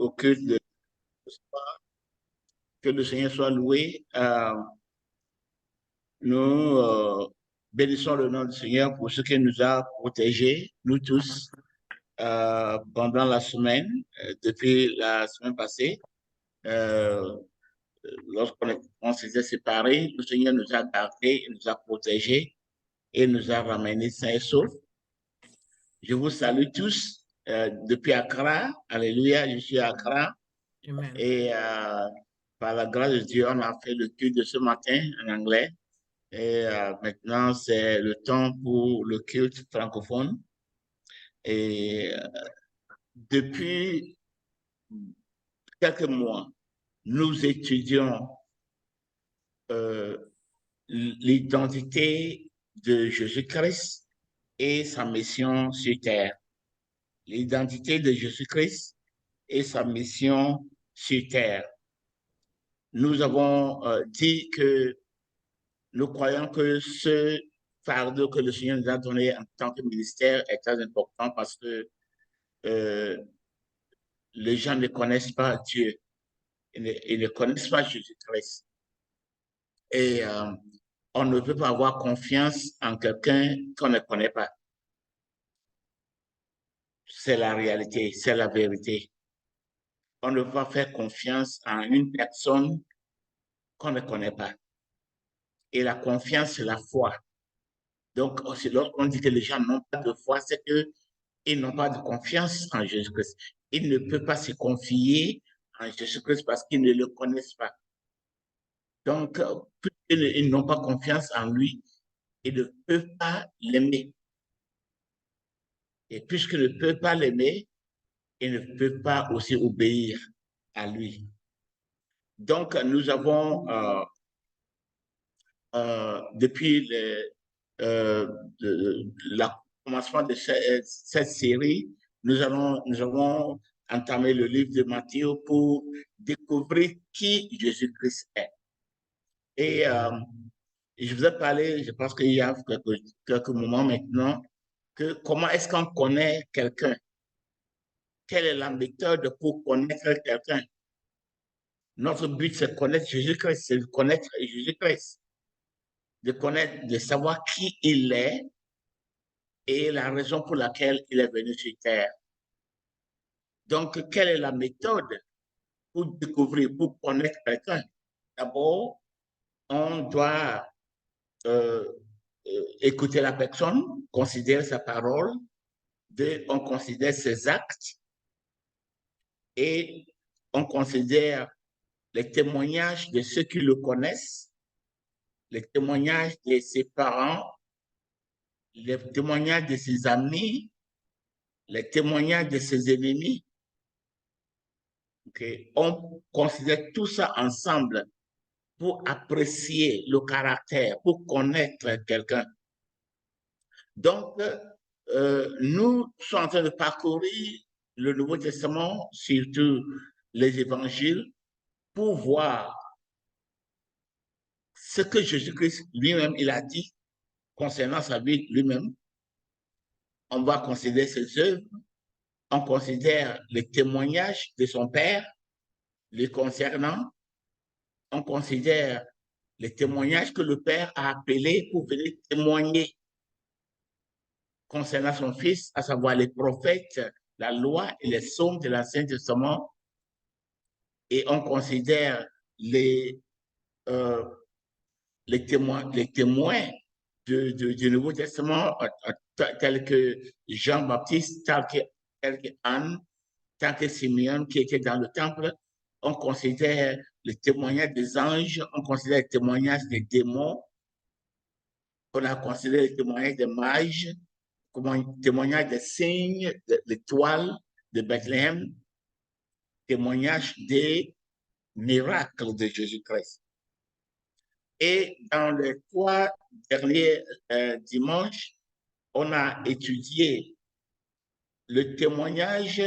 au culte de que le Seigneur soit loué. Nous bénissons le nom du Seigneur pour ce qu'il nous a protégés, nous tous, pendant la semaine, depuis la semaine passée. Lorsqu'on s'était séparés, le Seigneur nous a gardés, nous a protégés et nous a ramenés sains et saufs. Je vous salue tous depuis Accra. Alléluia, je suis à Accra. Amen. Et par la grâce de Dieu, on a fait le culte de ce matin en anglais. Et maintenant, c'est le temps pour le culte francophone. Et depuis quelques mois, nous étudions l'identité de Jésus-Christ et sa mission sur terre. L'identité de Jésus-Christ et sa mission sur terre. Nous avons dit que nous croyons que ce fardeau que le Seigneur nous a donné en tant que ministère est très important parce que les gens ne connaissent pas Dieu. Ils ne connaissent pas Jésus-Christ. Et on ne peut pas avoir confiance en quelqu'un qu'on ne connaît pas. C'est la réalité, c'est la vérité. On ne peut pas faire confiance en une personne qu'on ne connaît pas. Et la confiance, c'est la foi. Donc, lorsqu'on dit que les gens n'ont pas de foi, c'est qu'ils n'ont pas de confiance en Jésus-Christ. Ils ne peuvent pas se confier en Jésus-Christ parce qu'ils ne le connaissent pas. Donc, puisqu'ils n'ont pas confiance en lui, ils ne peuvent pas l'aimer. Et puisqu'ils ne peuvent pas l'aimer, ils ne peuvent pas aussi obéir à lui. Donc, nous avons, depuis le commencement de cette série, nous avons entamé le livre de Matthieu pour découvrir qui Jésus-Christ est. Et je vous ai parlé, je pense qu'il y a quelques moments maintenant, que comment est-ce qu'on connaît quelqu'un? Quelle est la méthode pour connaître quelqu'un? Notre but, c'est de connaître Jésus-Christ, c'est de connaître Jésus-Christ, de connaître, de savoir qui il est et la raison pour laquelle il est venu sur terre. Donc, quelle est la méthode pour découvrir, pour connaître quelqu'un? D'abord, on doit écouter la personne, considérer sa parole. Deux, on considère ses actes et on considère les témoignages de ceux qui le connaissent, les témoignages de ses parents, les témoignages de ses amis, les témoignages de ses ennemis. Okay. On considère tout ça ensemble pour apprécier le caractère, pour connaître quelqu'un. Donc, nous sommes en train de parcourir le Nouveau Testament, surtout les évangiles, pour voir ce que Jésus-Christ lui-même, il a dit concernant sa vie lui-même. On va considérer ses œuvres, on considère les témoignages de son Père les concernant, on considère les témoignages que le Père a appelés pour venir témoigner concernant son Fils, à savoir les prophètes, la loi et les psaumes de l'Ancien Testament. Et on considère les témoins du Nouveau Testament, tels que Jean-Baptiste, tel que Anne, tel que Simeon qui était dans le temple. On considère les témoignages des anges, on considère les témoignages des démons, on a considéré les témoignages des mages, témoignages des signes, de l'étoile de Bethléem, témoignages des miracles de Jésus-Christ. Et dans les 3 derniers dimanches, on a étudié le témoignage,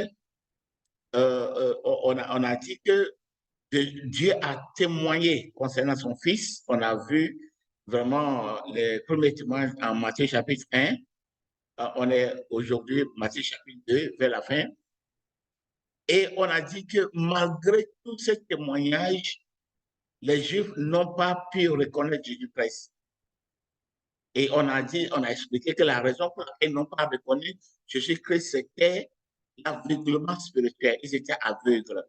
on a dit que Dieu a témoigné concernant son Fils. On a vu vraiment les premiers témoignages en Matthieu chapitre 1. On est aujourd'hui Matthieu chapitre 2, vers la fin. Et on a dit que malgré tous ces témoignages, les Juifs n'ont pas pu reconnaître Jésus-Christ. Et on a expliqué que la raison pour laquelle ils n'ont pas reconnu Jésus-Christ, c'était l'aveuglement spirituel. Ils étaient aveugles.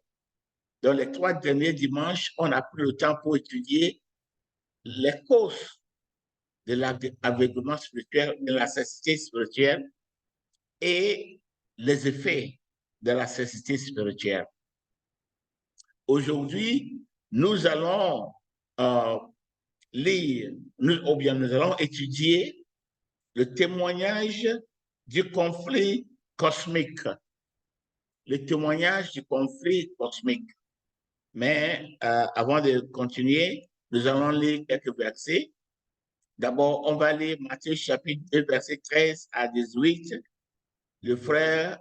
Dans les 3 derniers dimanches, on a pris le temps pour étudier les causes de l'aveuglement spirituel, de la cécité spirituelle et les effets de la cécité spirituelle. Aujourd'hui, nous allons lire, ou bien nous allons étudier le témoignage du conflit cosmique. Le témoignage du conflit cosmique. Mais avant de continuer, nous allons lire quelques versets. D'abord, on va lire Matthieu chapitre 2, verset 13 à 18. Le frère,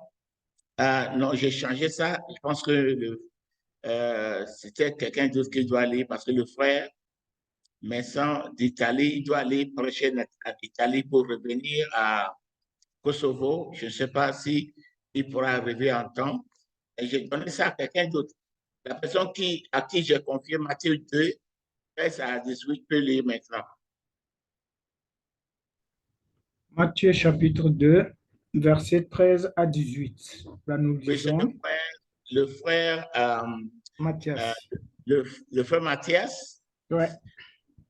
non, j'ai changé ça. Je pense que c'était quelqu'un d'autre qui doit lire parce que le frère Vincent d'Italie, il doit aller prêcher en Italie pour revenir à Kosovo. Je ne sais pas si il pourra arriver en temps. Et j'ai donné ça à quelqu'un d'autre. La personne à qui j'ai confié Matthieu 2, 13 à 18 peut lire maintenant. Matthieu chapitre 2, versets 13 à 18. Là, nous lisons. Oui, le frère Mathias. Le frère Mathias. Ouais.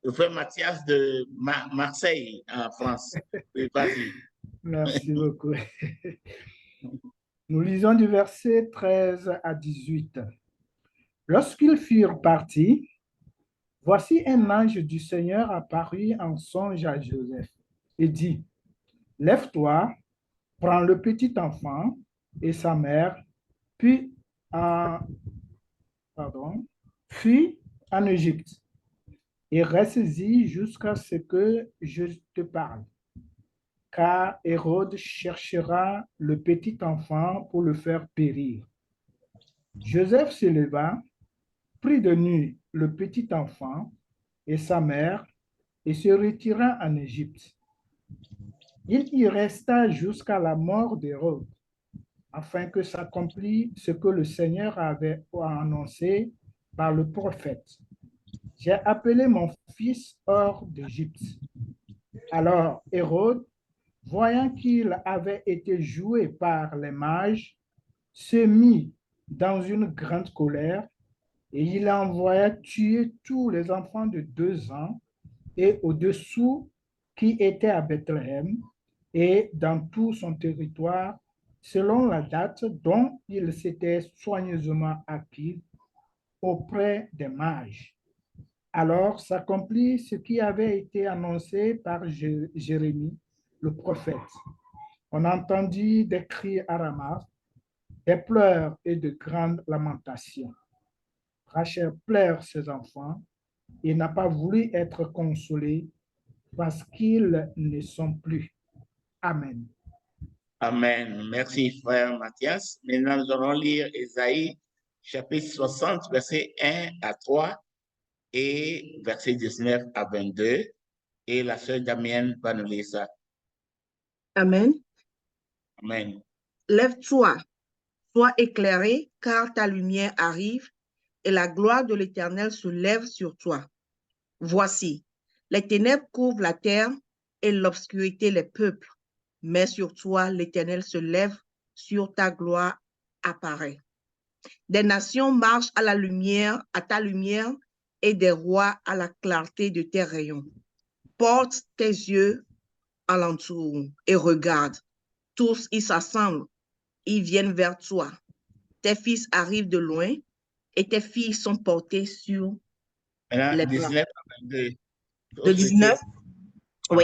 Le frère Mathias de Marseille, en France. Oui, vas-y. Merci beaucoup. Nous lisons du verset 13 à 18. Lorsqu'ils furent partis, voici un ange du Seigneur apparut en songe à Joseph et dit, « Lève-toi, prends le petit enfant et sa mère, puis fuis en Égypte et reste-y jusqu'à ce que je te parle. Car Hérode cherchera le petit enfant pour le faire périr. » Joseph se leva, prit de nuit le petit enfant et sa mère et se retira en Égypte. Il y resta jusqu'à la mort d'Hérode, afin que s'accomplisse ce que le Seigneur avait annoncé par le prophète. J'ai appelé mon fils hors d'Égypte. Alors Hérode, voyant qu'il avait été joué par les mages, se mit dans une grande colère et il envoya tuer tous les enfants de 2 ans et au-dessous qui étaient à Bethléem et dans tout son territoire, selon la date dont il s'était soigneusement acquis auprès des mages. Alors s'accomplit ce qui avait été annoncé par Jérémie, le prophète. On entendit des cris à Rama, des pleurs et de grandes lamentations. Rachel pleure ses enfants et n'a pas voulu être consolée parce qu'ils ne sont plus. Amen. Amen. Merci, frère Mathias. Maintenant, nous allons lire Ésaïe, chapitre 60, versets 1 à 3 et versets 19 à 22. Et la sœur Damienne va nous lire ça. Amen. Amen. Lève-toi, sois éclairé, car ta lumière arrive et la gloire de l'Éternel se lève sur toi. Voici, les ténèbres couvrent la terre et l'obscurité les peuples, mais sur toi l'Éternel se lève, sur ta gloire apparaît. Des nations marchent à ta lumière, et des rois à la clarté de tes rayons. Porte tes yeux alentour et regarde. Tous ils s'assemblent, ils viennent vers toi. Tes fils arrivent de loin et tes filles sont portées sur Maintenant, les 19 à 22. De 19, oui.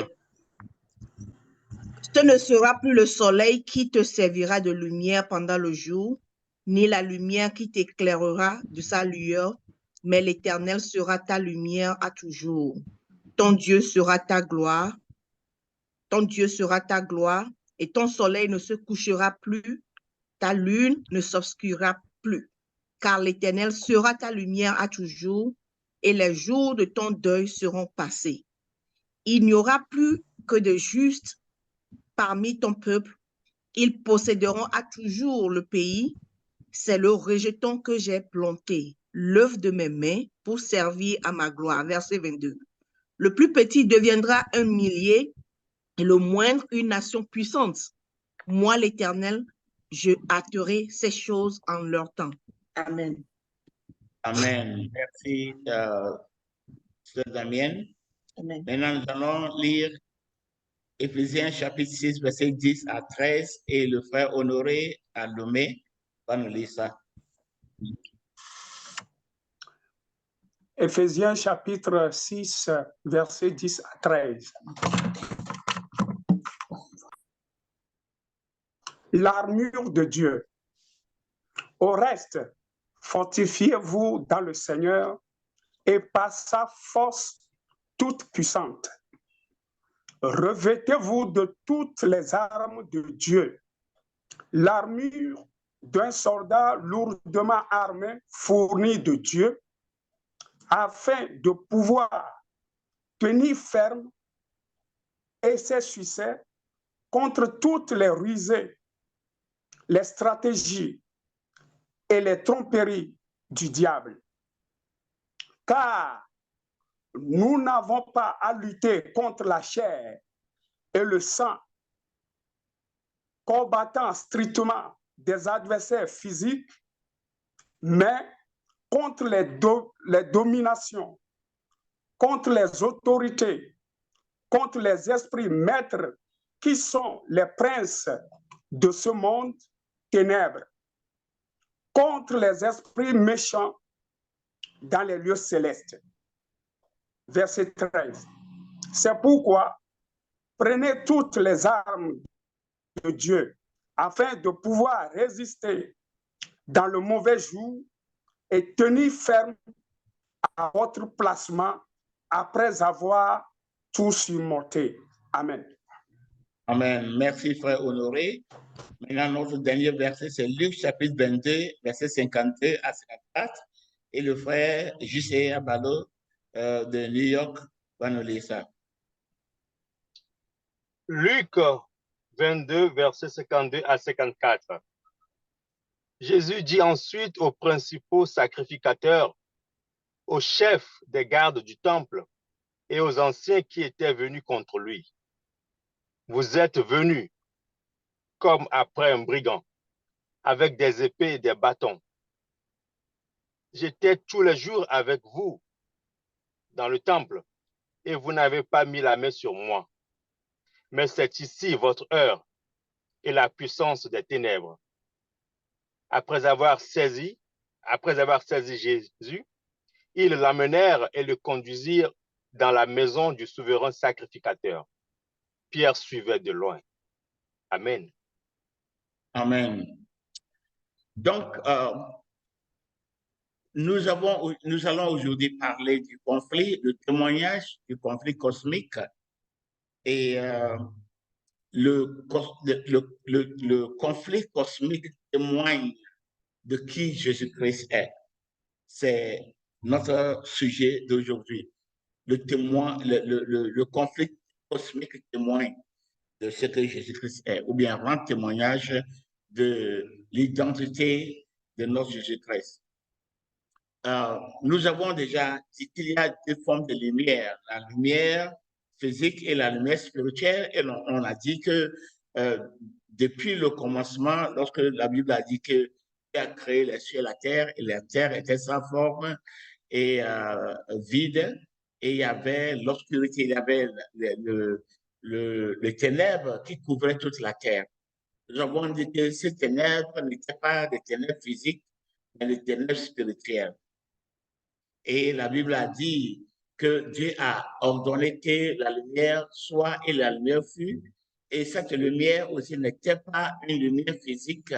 Ce ne sera plus le soleil qui te servira de lumière pendant le jour, ni la lumière qui t'éclairera de sa lueur, mais l'Éternel sera ta lumière à toujours. Ton Dieu sera ta gloire. Ton Dieu sera ta gloire, et ton soleil ne se couchera plus, ta lune ne s'obscurera plus, car l'Éternel sera ta lumière à toujours, et les jours de ton deuil seront passés. Il n'y aura plus que de justes parmi ton peuple. Ils posséderont à toujours le pays. C'est le rejeton que j'ai planté, l'œuvre de mes mains pour servir à ma gloire. Verset 22. Le plus petit deviendra un millier et le moindre une nation puissante. Moi, l'Éternel, je hâterai ces choses en leur temps. Amen. Amen. Merci, Sœur Damienne. Amen. Maintenant, nous allons lire Éphésiens chapitre 6, versets 10 à 13, et le frère Honoré à Lomé va nous lire ça. Éphésiens chapitre 6, versets 10 à 13. L'armure de Dieu. Au reste, fortifiez-vous dans le Seigneur et par sa force toute puissante. Revêtez-vous de toutes les armes de Dieu. L'armure d'un soldat lourdement armé fournie de Dieu afin de pouvoir tenir ferme et ses succès contre toutes les rusées, les stratégies et les tromperies du diable. Car nous n'avons pas à lutter contre la chair et le sang, combattant strictement des adversaires physiques, mais contre les dominations, contre les autorités, contre les esprits maîtres qui sont les princes de ce monde ténèbres, contre les esprits méchants dans les lieux célestes. Verset 13. C'est pourquoi prenez toutes les armes de Dieu afin de pouvoir résister dans le mauvais jour et tenir ferme à votre placement après avoir tout surmonté. Amen. Amen. Merci, frère Honoré. Maintenant, notre dernier verset, c'est Luc chapitre 22, verset 52 à 54. Et le frère J.C. Abalo de New York va nous lire ça. Luc 22, verset 52 à 54. Jésus dit ensuite aux principaux sacrificateurs, aux chefs des gardes du temple et aux anciens qui étaient venus contre lui. Vous êtes venus comme après un brigand, avec des épées et des bâtons. J'étais tous les jours avec vous dans le temple et vous n'avez pas mis la main sur moi. Mais c'est ici votre heure et la puissance des ténèbres. Après avoir saisi Jésus, ils l'amenèrent et le conduisirent dans la maison du souverain sacrificateur. Pierre suivait de loin. Amen. Amen. Donc, nous allons aujourd'hui parler du conflit, le témoignage du conflit cosmique et le conflit cosmique témoigne de qui Jésus-Christ est. C'est notre sujet d'aujourd'hui. Le conflit cosmique témoigne de ce que Jésus-Christ est, ou bien rend témoignage de l'identité de notre Jésus-Christ. Nous avons déjà dit qu'il y a deux formes de lumière, la lumière physique et la lumière spirituelle, et on a dit que depuis le commencement, lorsque la Bible a dit que Dieu a créé les cieux et la terre était sans forme et vide, et il y avait l'obscurité, il y avait les ténèbres qui couvraient toute la terre. Nous avons dit que ces ténèbres n'étaient pas des ténèbres physiques, mais des ténèbres spirituelles. Et la Bible a dit que Dieu a ordonné que la lumière soit et la lumière fut. Et cette lumière aussi n'était pas une lumière physique,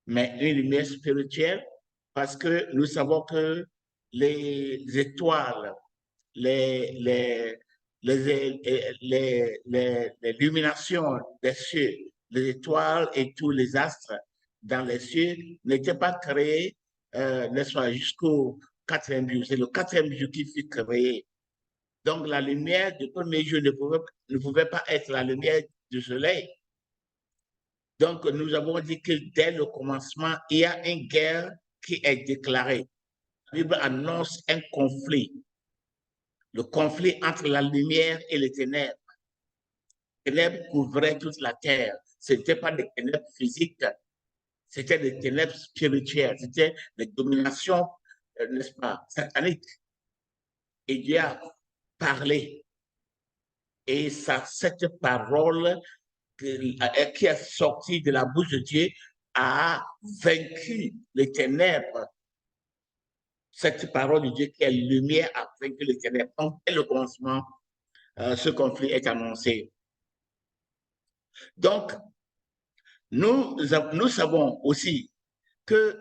mais une lumière spirituelle, parce que nous savons que les étoiles, les illuminations des cieux, les étoiles et tous les astres dans les cieux n'étaient pas créés, n'est-ce pas, jusqu'au quatrième jour. C'est le quatrième jour qui fut créé. Donc, la lumière du premier jour ne pouvait pas être la lumière du soleil. Donc, nous avons dit que dès le commencement, il y a une guerre qui est déclarée. La Bible annonce un conflit. Le conflit entre la lumière et les ténèbres. Les ténèbres couvraient toute la terre. Ce n'étaient pas des ténèbres physiques, c'était des ténèbres spirituelles, c'était des dominations, n'est-ce pas, sataniques. Et Dieu a parlé. Et ça, cette parole qui est sortie de la bouche de Dieu a vaincu les ténèbres. Cette parole de Dieu qui est lumière a vaincu les ténèbres. Donc, dès le commencement, ce conflit est annoncé. Donc, nous savons aussi que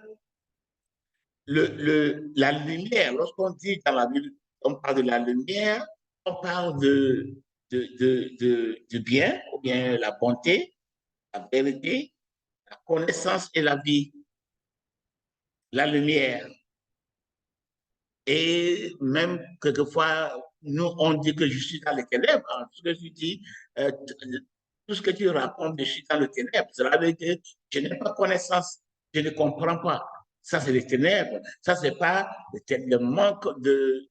la lumière, lorsqu'on dit dans la Bible, on parle de la lumière, on parle du bien, ou bien la bonté, la vérité, la connaissance et la vie. La lumière. Et même quelquefois, nous, on dit que je suis dans les ténèbres. Hein, tout ce que tu dis, tout ce que tu racontes, je suis dans les ténèbres. Cela veut dire que je n'ai pas connaissance, je ne comprends pas. Ça, c'est les ténèbres. Ça, c'est pas le manque de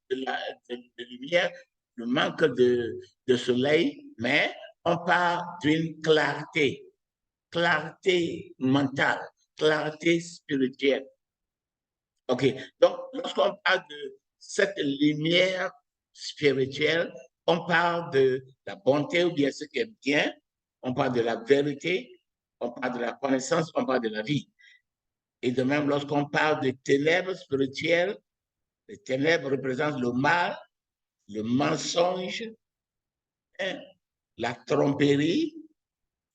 lumière, le manque de soleil, mais on parle d'une clarté mentale, clarté spirituelle. OK. Donc, lorsqu'on parle de cette lumière spirituelle, on parle de la bonté ou bien ce qui est bien, on parle de la vérité, on parle de la connaissance, on parle de la vie. Et de même, lorsqu'on parle de ténèbres spirituelles, les ténèbres représentent le mal, le mensonge, hein, la tromperie,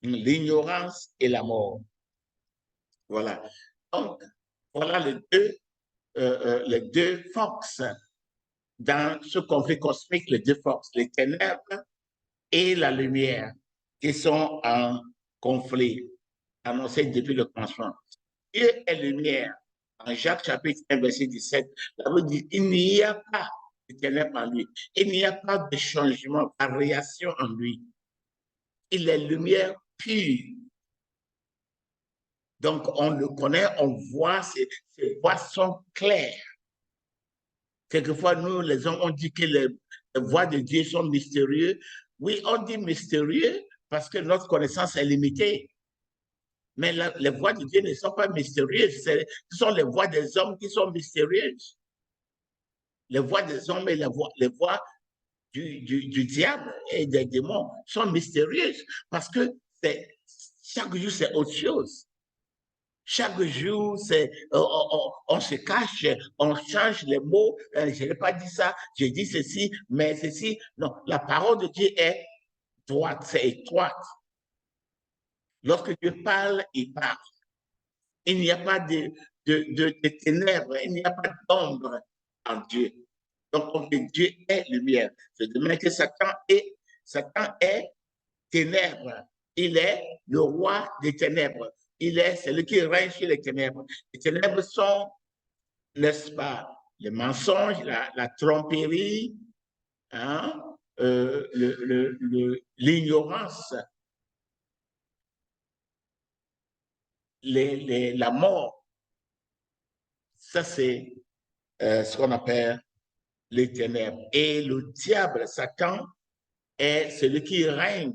l'ignorance et la mort. Voilà. Donc, voilà les deux forces dans ce conflit cosmique, les deux forces, les ténèbres et la lumière, qui sont en conflit, annoncé depuis le commencement. Dieu est lumière. En Jacques chapitre 1, verset 17, la Bible dit, il n'y a pas de ténèbres en lui. Il n'y a pas de changement, de variation en lui. Il est lumière pure. Donc, on le connaît, on voit, ses voix sont claires. Quelquefois, nous, les hommes, on dit que les voix de Dieu sont mystérieuses. Oui, on dit mystérieux parce que notre connaissance est limitée. Mais les voix de Dieu ne sont pas mystérieuses. Ce sont les voix des hommes qui sont mystérieuses. Les voix des hommes et les voix du diable et des démons sont mystérieuses parce que chaque jour, c'est autre chose. Chaque jour, on se cache, on change les mots. Je n'ai pas dit ça, j'ai dit ceci, mais ceci. Non, la parole de Dieu est droite, c'est étroite. Lorsque Dieu parle, il parle. Il n'y a pas de ténèbres, il n'y a pas d'ombre en Dieu. Donc, Dieu est lumière. C'est de même que Satan est ténèbres. Il est le roi des ténèbres. Il est celui qui règne sur les ténèbres. Les ténèbres sont, n'est-ce pas, les mensonges, la tromperie, hein, l'ignorance, la mort. Ça, c'est ce qu'on appelle les ténèbres. Et le diable, Satan, est celui qui règne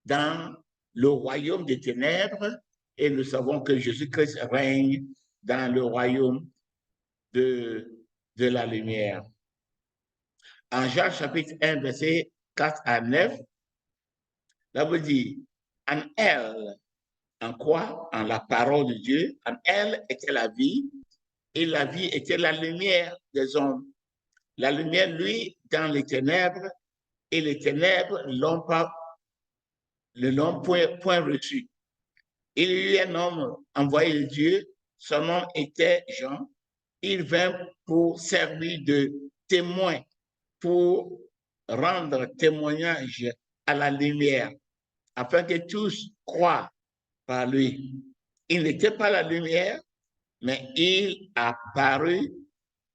dans le royaume des ténèbres. Et nous savons que Jésus-Christ règne dans le royaume de la lumière. En Jean chapitre 1, verset 4 à 9, là vous dit, en elle, en quoi? En la parole de Dieu, en elle était la vie, et la vie était la lumière des hommes. La lumière, lui, dans les ténèbres, et les ténèbres ne l'ont point reçu. Il y eut un homme envoyé de Dieu, son nom était Jean. Il vint pour servir de témoin, pour rendre témoignage à la lumière, afin que tous croient par lui. Il n'était pas la lumière, mais il a paru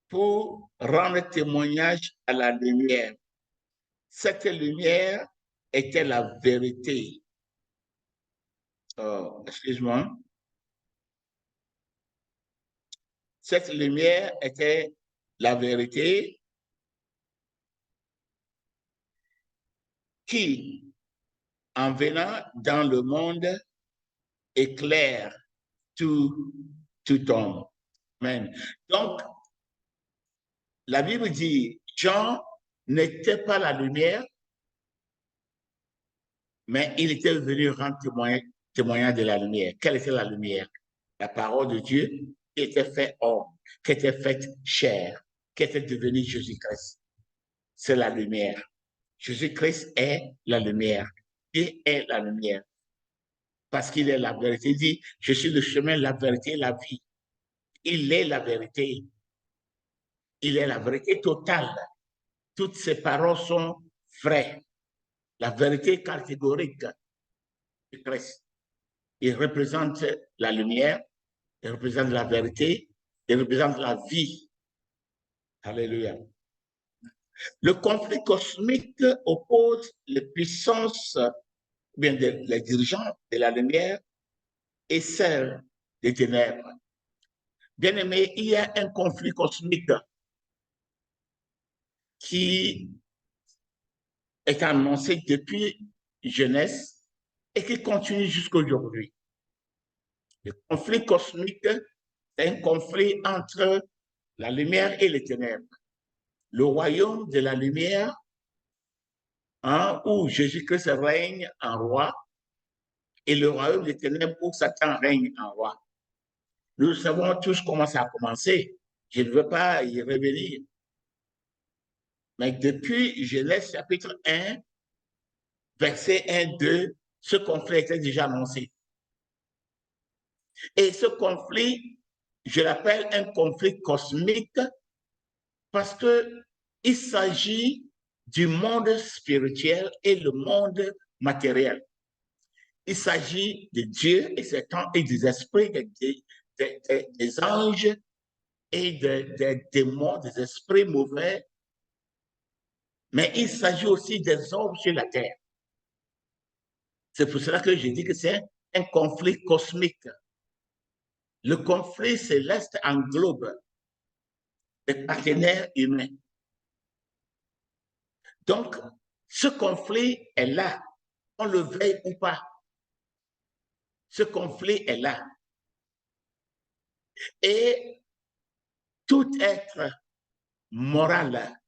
pour rendre témoignage à la lumière. Cette lumière était la vérité. Oh, excuse-moi. Cette lumière était la vérité qui, en venant dans le monde, éclaire tout homme. Amen. Donc, la Bible dit, Jean n'était pas la lumière, mais il était venu rendre témoignage de la lumière. Quelle était la lumière? La parole de Dieu qui était faite homme, qui était faite chair, qui était devenu Jésus-Christ. C'est la lumière. Jésus-Christ est la lumière. Il est la lumière. Parce qu'il est la vérité. Il dit, je suis le chemin, la vérité, la vie. Il est la vérité. Il est la vérité totale. Toutes ses paroles sont vraies. La vérité catégorique du Christ. Il représente la lumière, il représente la vérité, il représente la vie. Alléluia. Le conflit cosmique oppose les puissances, bien les dirigeants de la lumière et celles des ténèbres. Bien aimé, il y a un conflit cosmique qui est annoncé depuis Genèse et qui continue jusqu'à aujourd'hui. Le conflit cosmique, c'est un conflit entre la lumière et les ténèbres. Le royaume de la lumière, où Jésus-Christ règne en roi, et le royaume des ténèbres où Satan règne en roi. Nous savons tous comment ça a commencé. Je ne veux pas y revenir. Mais depuis Genèse chapitre 1, verset 1, 2, ce conflit était déjà annoncé. Et ce conflit, je l'appelle un conflit cosmique parce qu'il s'agit du monde spirituel et le monde matériel. Il s'agit de Dieu et Satan et des esprits, des anges et des démons, des esprits mauvais. Mais il s'agit aussi des hommes sur la terre. C'est pour cela que je dis que c'est un conflit cosmique. Le conflit céleste englobe les partenaires humains. Donc, ce conflit est là, on le veuille ou pas. Ce conflit est là. Et tout être moral,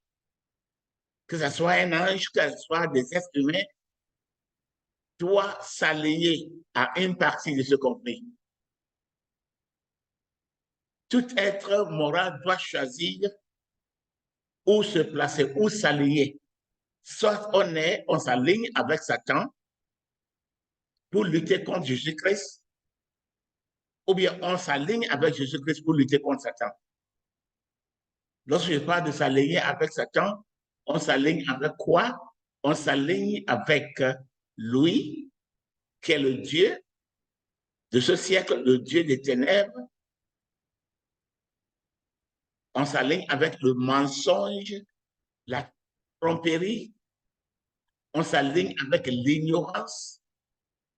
que ce soit un ange, que ce soit des êtres humains, doit s'allier à une partie de ce conflit. Tout être moral doit choisir où se placer, où s'allier. Soit on s'aligne avec Satan pour lutter contre Jésus-Christ, ou bien on s'aligne avec Jésus-Christ pour lutter contre Satan. Lorsque je parle de s'aligner avec Satan, on s'aligne avec quoi? On s'aligne avec lui, qui est le Dieu de ce siècle, le Dieu des ténèbres. On s'aligne avec le mensonge, la tromperie. On s'aligne avec l'ignorance,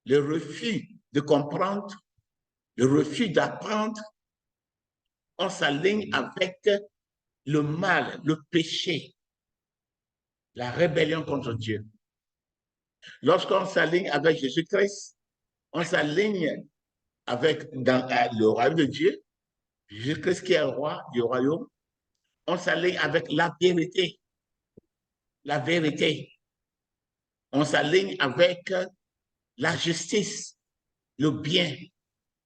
le refus de comprendre, le refus d'apprendre. On s'aligne avec le mal, le péché, la rébellion contre Dieu. Lorsqu'on s'aligne avec Jésus-Christ, on s'aligne avec dans le royaume de Dieu, Jésus-Christ qui est le roi du royaume. On s'aligne avec la vérité. La vérité. On s'aligne avec la justice, le bien,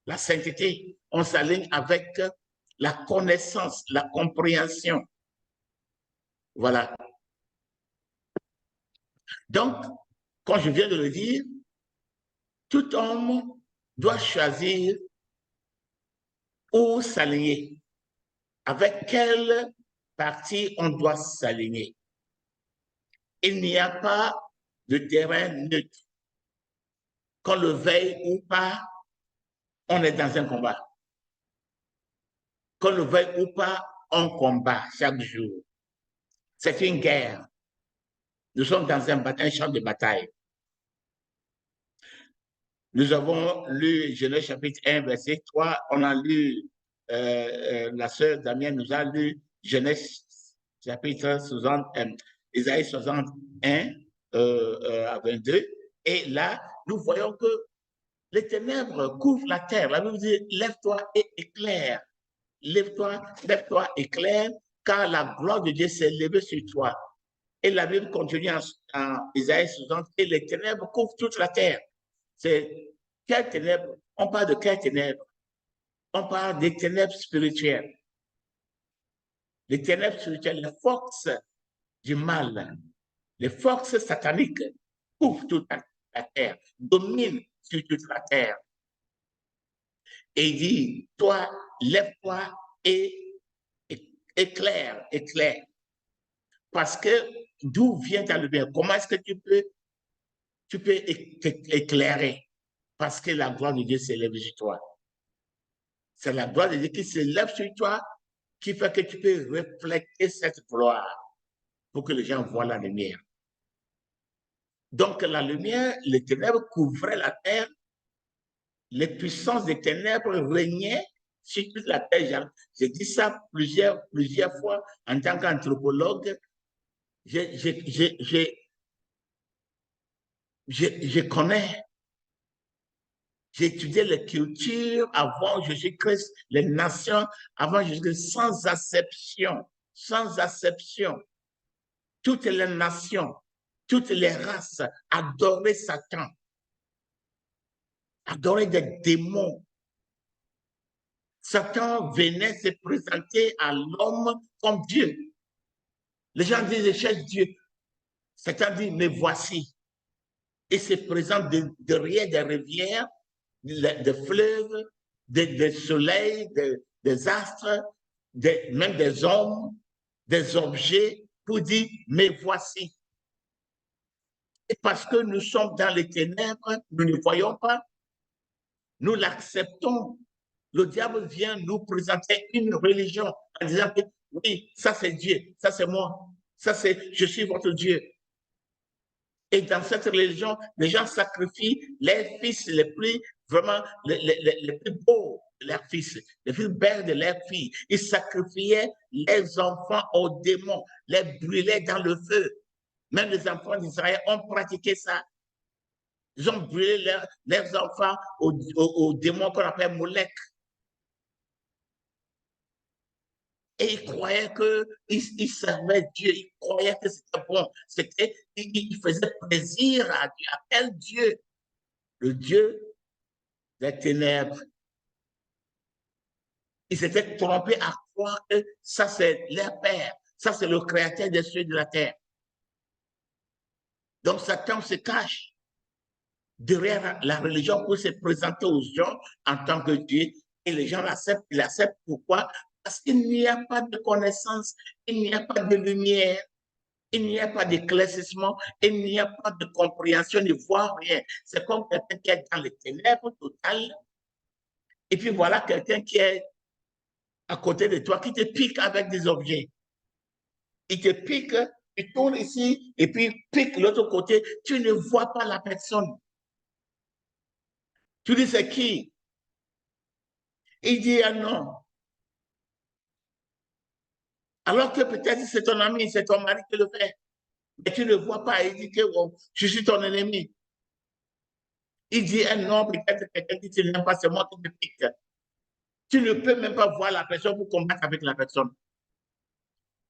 la sainteté. On s'aligne avec la connaissance, la compréhension. Voilà. Donc, comme je viens de le dire, tout homme doit choisir où s'aligner. Avec quelle partie on doit s'aligner. Il n'y a pas de terrain neutre. Qu'on le veuille ou pas, on est dans un combat. Qu'on le veuille ou pas, on combat chaque jour. C'est une guerre. Nous sommes dans un champ de bataille. Nous avons lu Genèse chapitre 1, verset 3. On a lu, la sœur Damien nous a lu Genèse chapitre 60, Isaïe 61 à 22. Et là, nous voyons que les ténèbres couvrent la terre. La Bible dit, lève-toi et éclaire. Lève-toi, éclaire, car la gloire de Dieu s'est levée sur toi. Et la Bible continue en Isaïe 60, et les ténèbres couvrent toute la terre. C'est quelles ténèbres? On parle de quelles ténèbres? On parle des ténèbres spirituelles. Les ténèbres spirituelles, les forces du mal, les forces sataniques couvrent toute la terre, dominent sur toute la terre. Et il dit, toi, lève-toi et éclaire. Parce que d'où vient ta lumière? Comment est-ce que tu peux éclairer? Parce que la gloire de Dieu s'élève sur toi. C'est la gloire de Dieu qui s'élève sur toi qui fait que tu peux refléter cette gloire pour que les gens voient la lumière. Donc la lumière, les ténèbres couvraient la terre, les puissances des ténèbres régnaient sur toute la terre. J'ai dit ça plusieurs fois en tant qu'anthropologue. Je connais, j'ai étudié les cultures avant Jésus-Christ, les nations avant Jésus-Christ, sans acception. Toutes les nations, toutes les races adoraient Satan, adoraient des démons. Satan venait se présenter à l'homme comme Dieu. Les gens disent, je cherche Dieu. Satan dit, mais voici. Il se présente derrière des rivières, des fleuves, des soleils, des astres, même des hommes, des objets, pour dire, mais voici. Et parce que nous sommes dans les ténèbres, nous ne voyons pas, nous l'acceptons. Le diable vient nous présenter une religion en disant que oui, ça c'est Dieu, ça c'est moi, ça c'est je suis votre Dieu. Et dans cette religion, les gens sacrifient les fils les plus, vraiment, les plus beaux de leurs fils, les plus belles de leurs filles. Ils sacrifiaient les enfants aux démons, les brûlaient dans le feu. Même les enfants d'Israël ont pratiqué ça. Ils ont brûlé leurs enfants aux démons qu'on appelle Molech. Et ils croyaient qu'ils servaient Dieu, ils croyaient que c'était bon. Ils faisaient plaisir à Dieu. À quel Dieu? Le Dieu des ténèbres. Ils s'étaient trompés à croire que ça c'est leur Père, ça c'est le Créateur des cieux et de la terre. Donc Satan se cache derrière la religion pour se présenter aux gens en tant que Dieu. Et les gens l'acceptent. Ils l'acceptent pourquoi? Parce qu'il n'y a pas de connaissance, il n'y a pas de lumière, il n'y a pas d'éclaircissement, il n'y a pas de compréhension, il ne voit rien. C'est comme quelqu'un qui est dans les ténèbres totales. Et puis voilà quelqu'un qui est à côté de toi, qui te pique avec des objets. Il te pique, il tourne ici, et puis pique l'autre côté. Tu ne vois pas la personne. Tu dis, c'est qui? Il dit, ah non. Alors que peut-être c'est ton ami, c'est ton mari qui le fait. Mais tu ne vois pas. Il dit que oh, je suis ton ennemi. Il dit, ah non, peut-être quelqu'un qui ne t'aime pas, c'est moi qui te pique. Tu ne peux même pas voir la personne pour combattre avec la personne.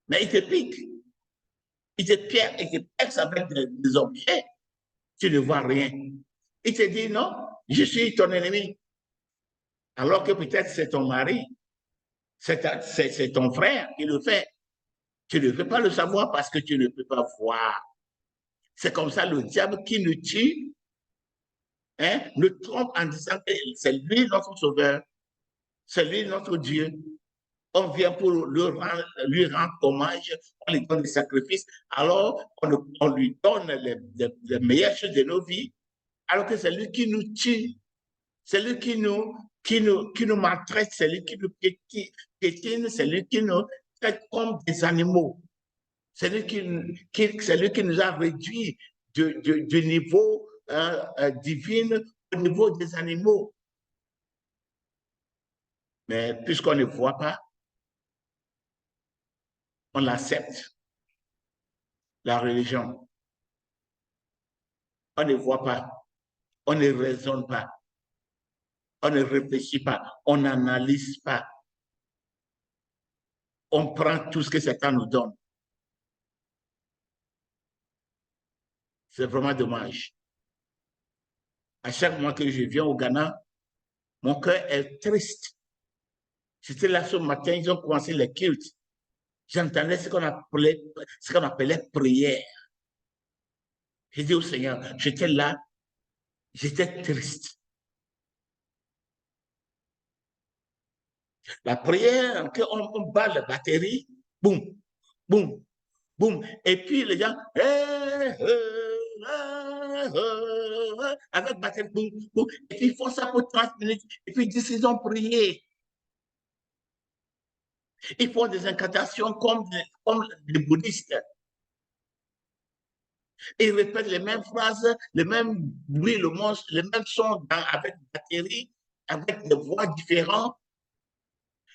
Mais il te pique. Il te perce avec des objets. Tu ne vois rien. Il te dit, non, je suis ton ennemi. Alors que peut-être c'est ton mari, c'est ton frère qui le fait. Tu ne peux pas le savoir parce que tu ne peux pas voir. C'est comme ça le diable qui nous tue, hein, nous trompe en disant que c'est lui notre sauveur, c'est lui notre Dieu. On vient pour lui rendre hommage, on lui donne des sacrifices, alors on lui donne les meilleures choses de nos vies, alors que c'est lui qui nous tue, c'est lui qui nous maltraite, c'est lui qui nous piétine, c'est lui qui nous traite comme des animaux. C'est lui qui nous a réduit du niveau divin au niveau des animaux. Mais puisqu'on ne voit pas, on l'accepte, la religion. On ne voit pas, on ne raisonne pas, on ne réfléchit pas, on n'analyse pas. On prend tout ce que Satan nous donne. C'est vraiment dommage. À chaque mois que je viens au Ghana, mon cœur est triste. J'étais là ce matin, ils ont commencé les cultes. J'entendais ce qu'on appelait prière. J'ai dit au Seigneur, j'étais là, j'étais triste. La prière, on bat la batterie, boum, boum, boum. Et puis les gens, avec batterie, boum, boum. Et puis ils font ça pour 30 minutes. Et puis ils disent qu'ils ont prié. Ils font des incantations comme les bouddhistes. Ils répètent les mêmes phrases, les mêmes bruits, les mêmes sons avec batterie, avec des voix différentes.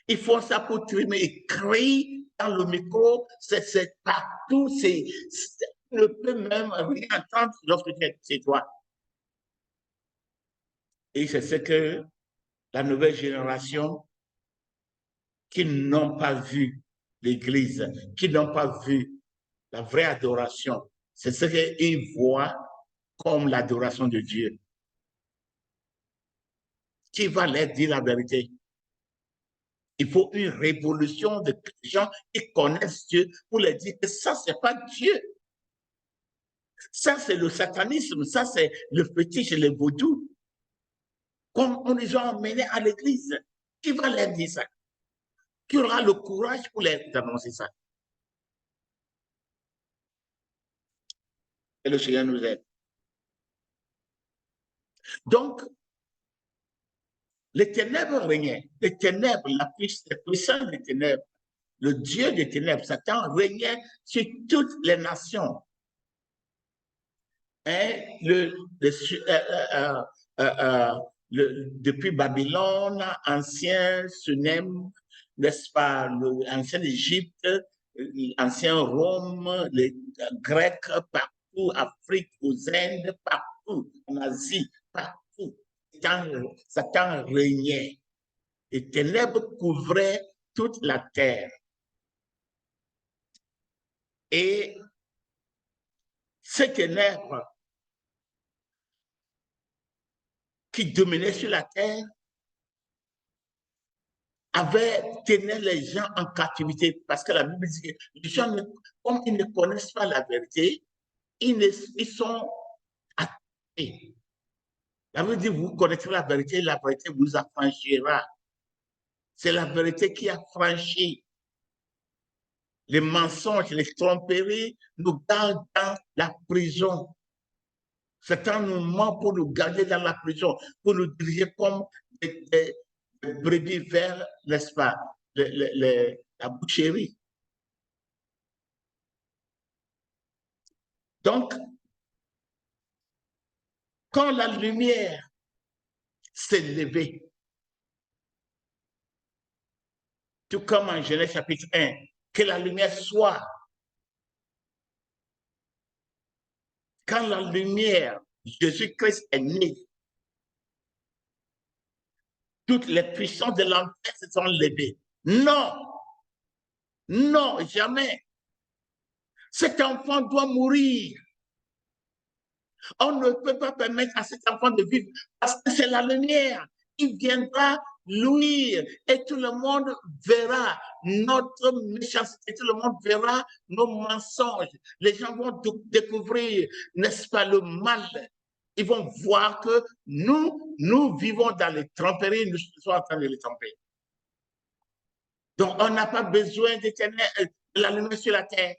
Ils font ça pour trimer, ils crient dans le micro, c'est partout, tu ne peux même rien entendre lorsque tu es chez toi. Et c'est ce que la nouvelle génération qui n'ont pas vu l'Église, qui n'ont pas vu la vraie adoration, c'est ce qu'ils voient comme l'adoration de Dieu. Qui va leur dire la vérité? Il faut une révolution de gens qui connaissent Dieu pour leur dire que ça, ce n'est pas Dieu. Ça, c'est le satanisme, ça, c'est le fétiche et le vaudou. Comme on les a emmenés à l'église, qui va leur dire ça? Qui aura le courage pour leur annoncer ça? Et le Seigneur nous aide. Donc, les ténèbres régnaient, les ténèbres, la puissance des ténèbres, le Dieu des ténèbres, Satan, régnait sur toutes les nations. Et depuis Babylone, ancien Sunem, n'est-ce pas, ancien Égypte, ancien Rome, les Grecs, partout, Afrique, aux Indes, partout, en Asie, partout. Satan régnait. Les ténèbres couvraient toute la terre. Et ces ténèbres qui dominaient sur la terre tenaient les gens en captivité, parce que la Bible dit que les gens, comme ils ne connaissent pas la vérité, ils sont attachés. La Bible dit, vous connaîtrez la vérité vous affranchira. C'est la vérité qui affranchit. Les mensonges, les tromperies nous gardent dans la prison. Satan nous ment pour nous garder dans la prison, pour nous diriger comme des brebis vers, n'est-ce pas, la boucherie. Donc, quand la lumière s'est levée, tout comme en Genèse chapitre 1, que la lumière soit. Quand la lumière, Jésus-Christ est né, toutes les puissances de l'enfer se sont levées. Non, non, jamais. Cet enfant doit mourir. On ne peut pas permettre à cet enfant de vivre parce que c'est la lumière. Il viendra luire et tout le monde verra notre méchanceté, tout le monde verra nos mensonges. Les gens vont découvrir, n'est-ce pas, le mal. Ils vont voir que nous vivons dans les tromperies, nous sommes en train de les tromper. Donc, on n'a pas besoin de la lumière sur la terre.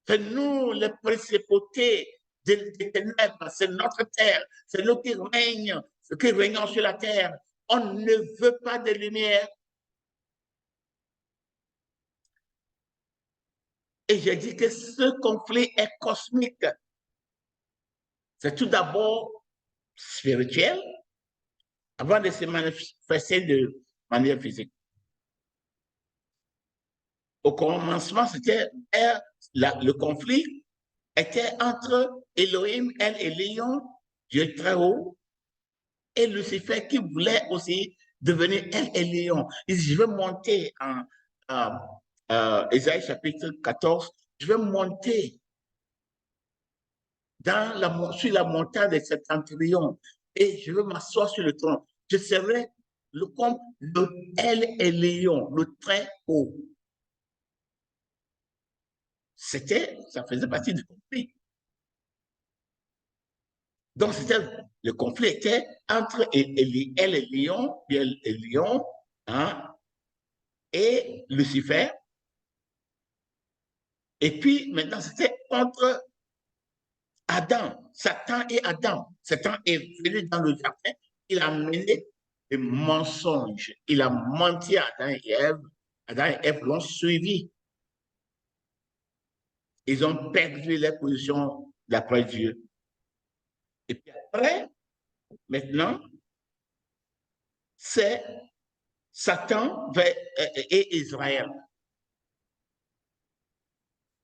C'est nous, les principautés des ténèbres, c'est notre terre, c'est nous qui régnons sur la terre. On ne veut pas de lumière. Et j'ai dit que ce conflit est cosmique. C'est tout d'abord spirituelle avant de se manifester de manière physique. Au commencement, le conflit était entre Elohim, El Elyon, Dieu très haut, et Lucifer qui voulait aussi devenir El Elyon. Il dit, je vais monter en Ésaïe chapitre 14, je vais monter sur la montagne des septentrions et je vais m'asseoir sur le trône. Je serai comme le El Elyon, le très haut. Ça faisait partie du conflit. Donc, le conflit était entre El Elyon, hein, et Lucifer. Et puis, maintenant, c'était contre Adam, Satan et Adam. Satan est venu dans le jardin, il a mené des mensonges, il a menti à Adam et Ève. Adam et Ève l'ont suivi. Ils ont perdu leur position d'après Dieu. Et puis après, maintenant, c'est Satan et Israël.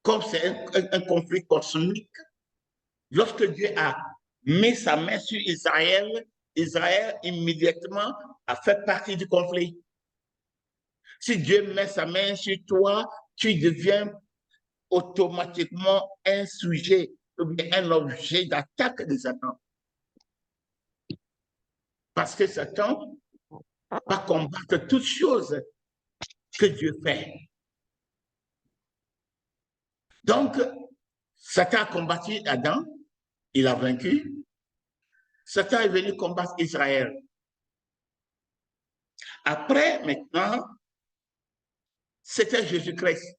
Comme c'est un conflit cosmique, lorsque Dieu a mis sa main sur Israël, Israël immédiatement a fait partie du conflit. Si Dieu met sa main sur toi, tu deviens automatiquement un sujet, un objet d'attaque de Satan. Parce que Satan va combattre toutes choses que Dieu fait. Donc, Satan a combattu Adam, il a vaincu. Satan est venu combattre Israël. Après, maintenant, c'était Jésus-Christ.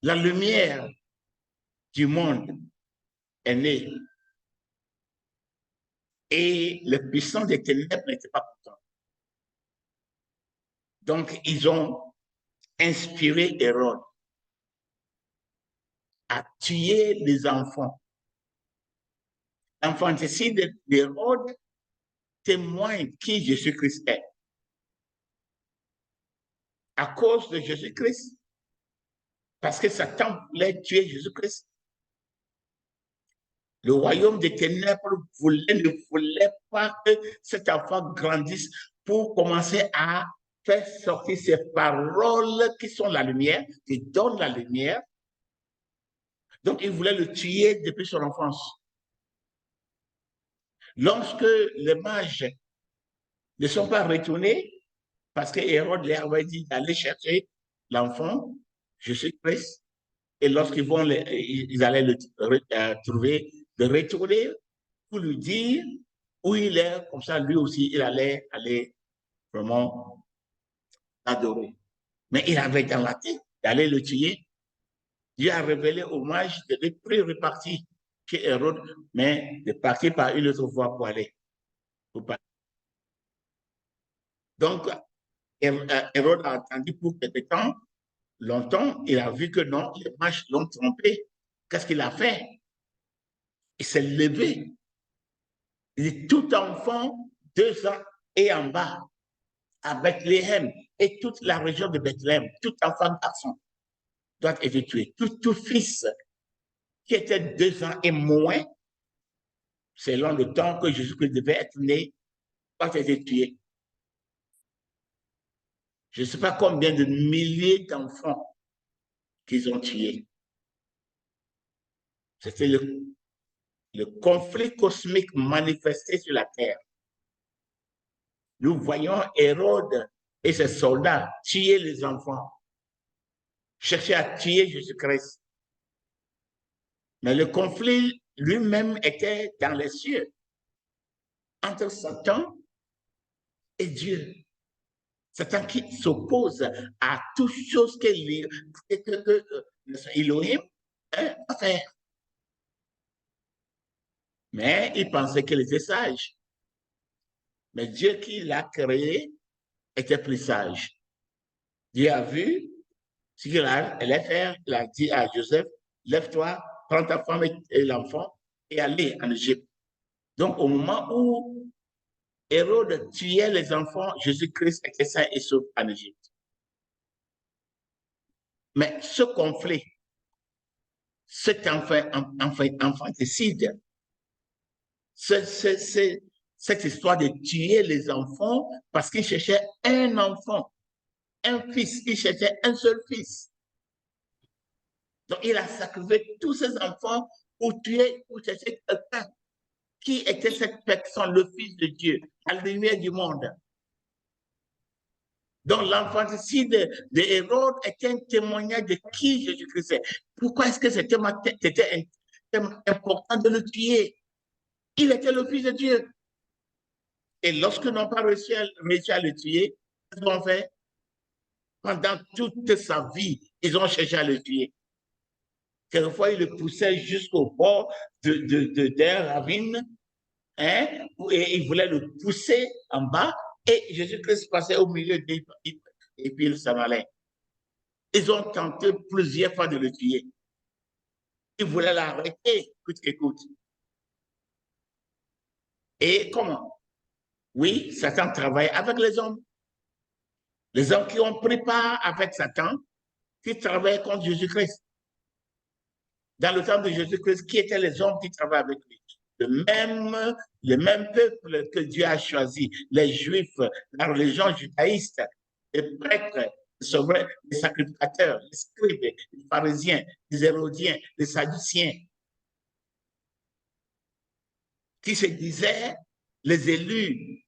La lumière du monde est née. Et le puissant des ténèbres n'était pas content. Donc, ils ont inspiré Hérode à tuer les enfants. L'infanticide d'Hérode témoigne qui Jésus-Christ est. À cause de Jésus-Christ, parce que Satan voulait tuer Jésus-Christ, le royaume des ténèbres ne voulait pas que cet enfant grandisse pour commencer à faire sortir ces paroles qui sont la lumière, qui donnent la lumière. Donc, il voulait le tuer depuis son enfance. Lorsque les mages ne sont pas retournés, parce que Hérode leur avait dit d'aller chercher l'enfant, Jésus-Christ, et lorsqu'ils ils allaient le trouver, de retourner pour lui dire où il est, comme ça, lui aussi, il allait aller vraiment adorer. Mais il avait dans la tête d'aller le tuer. Dieu a révélé au mage de ne plus repartir chez Hérode, mais de partir par une autre voie pour aller. Donc, Hérode a attendu pour quelque temps, longtemps, il a vu que non, les mages l'ont trompé. Qu'est-ce qu'il a fait? Il s'est levé. Il dit, tout enfant, 2 ans et en bas, à Bethléem et toute la région de Bethléem, tout enfant garçon doit être tué. Tout fils qui était 2 ans et moins, selon le temps que Jésus-Christ devait être né, doit être tué. Je ne sais pas combien de milliers d'enfants qu'ils ont tués. C'était le conflit cosmique manifesté sur la terre. Nous voyons Hérode et ses soldats tuer les enfants, chercher à tuer Jésus-Christ. Mais le conflit lui-même était dans les cieux, entre Satan et Dieu. Satan qui s'oppose à toute chose que Elohim a fait. Mais il pensait qu'il était sage. Mais Dieu qui l'a créé était plus sage. Dieu a vu ce qu'il allait faire. Il a dit à Joseph, lève-toi, prends ta femme et l'enfant et aller en Égypte. Donc, au moment où Hérode tuait les enfants, Jésus-Christ était sain et sauf en Égypte. Mais ce conflit, cet infanticide, cette histoire de tuer les enfants parce qu'il cherchait un enfant, un fils, il cherchait un seul fils. Donc, il a sacrifié tous ses enfants pour tuer, pour chercher quelqu'un. Qui était cette personne, le Fils de Dieu, la lumière du monde? Donc, l'infanticide de Hérode est un témoignage de qui Jésus-Christ est. Pourquoi est-ce que c'était important de le tuer? Il était le Fils de Dieu. Et lorsqu'ils n'ont pas réussi à le tuer, qu'est-ce qu'ils ont fait? Pendant toute sa vie, ils ont cherché à le tuer. Quelquefois, ils le poussaient jusqu'au bord d'un ravine, hein, et ils voulaient le pousser en bas, et Jésus-Christ passait au milieu et puis il s'en allait. Ils ont tenté plusieurs fois de le tuer. Ils voulaient l'arrêter, coûte que coûte. Et comment? Oui, Satan travaille avec les hommes. Les hommes qui ont pris part avec Satan, qui travaillent contre Jésus-Christ. Dans le temps de Jésus-Christ, qui étaient les hommes qui travaillaient avec lui? Le même peuple que Dieu a choisi, les Juifs, la religion judaïste, les prêtres, les sacrificateurs, les scribes, les pharisiens, les hérodiens, les sadduciens, qui se disaient les élus,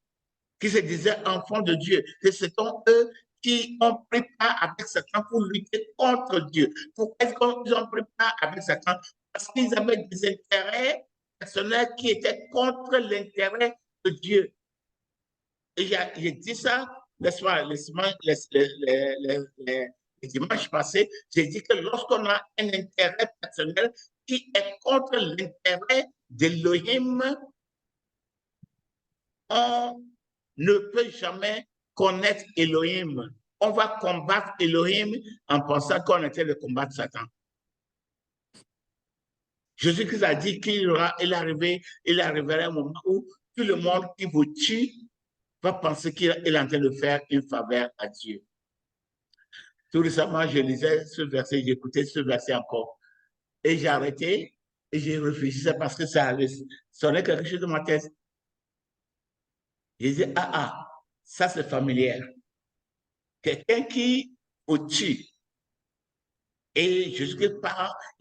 qui se disaient enfants de Dieu. Et ce sont eux qui ont pris part avec Satan pour lutter contre Dieu. Pourquoi est-ce qu'ils ont pris part avec Satan? Parce qu'ils avaient des intérêts personnels qui étaient contre l'intérêt de Dieu. Et j'ai dit ça les dimanches passés, j'ai dit que lorsqu'on a un intérêt personnel qui est contre l'intérêt d'Elohim, on ne peut jamais connaître Elohim. On va combattre Elohim en pensant qu'on était de combattre Satan. Jésus-Christ a dit qu'il arriverait un moment où tout le monde qui vous tue va penser qu'il est en train de faire une faveur à Dieu. Tout récemment, je lisais ce verset, j'écoutais ce verset encore. Et j'ai arrêté et j'ai réfléchi parce que ça sonnait quelque chose de ma tête. J'ai dit, ça c'est familier. Quelqu'un qui vous tue. Et Jésus-Christ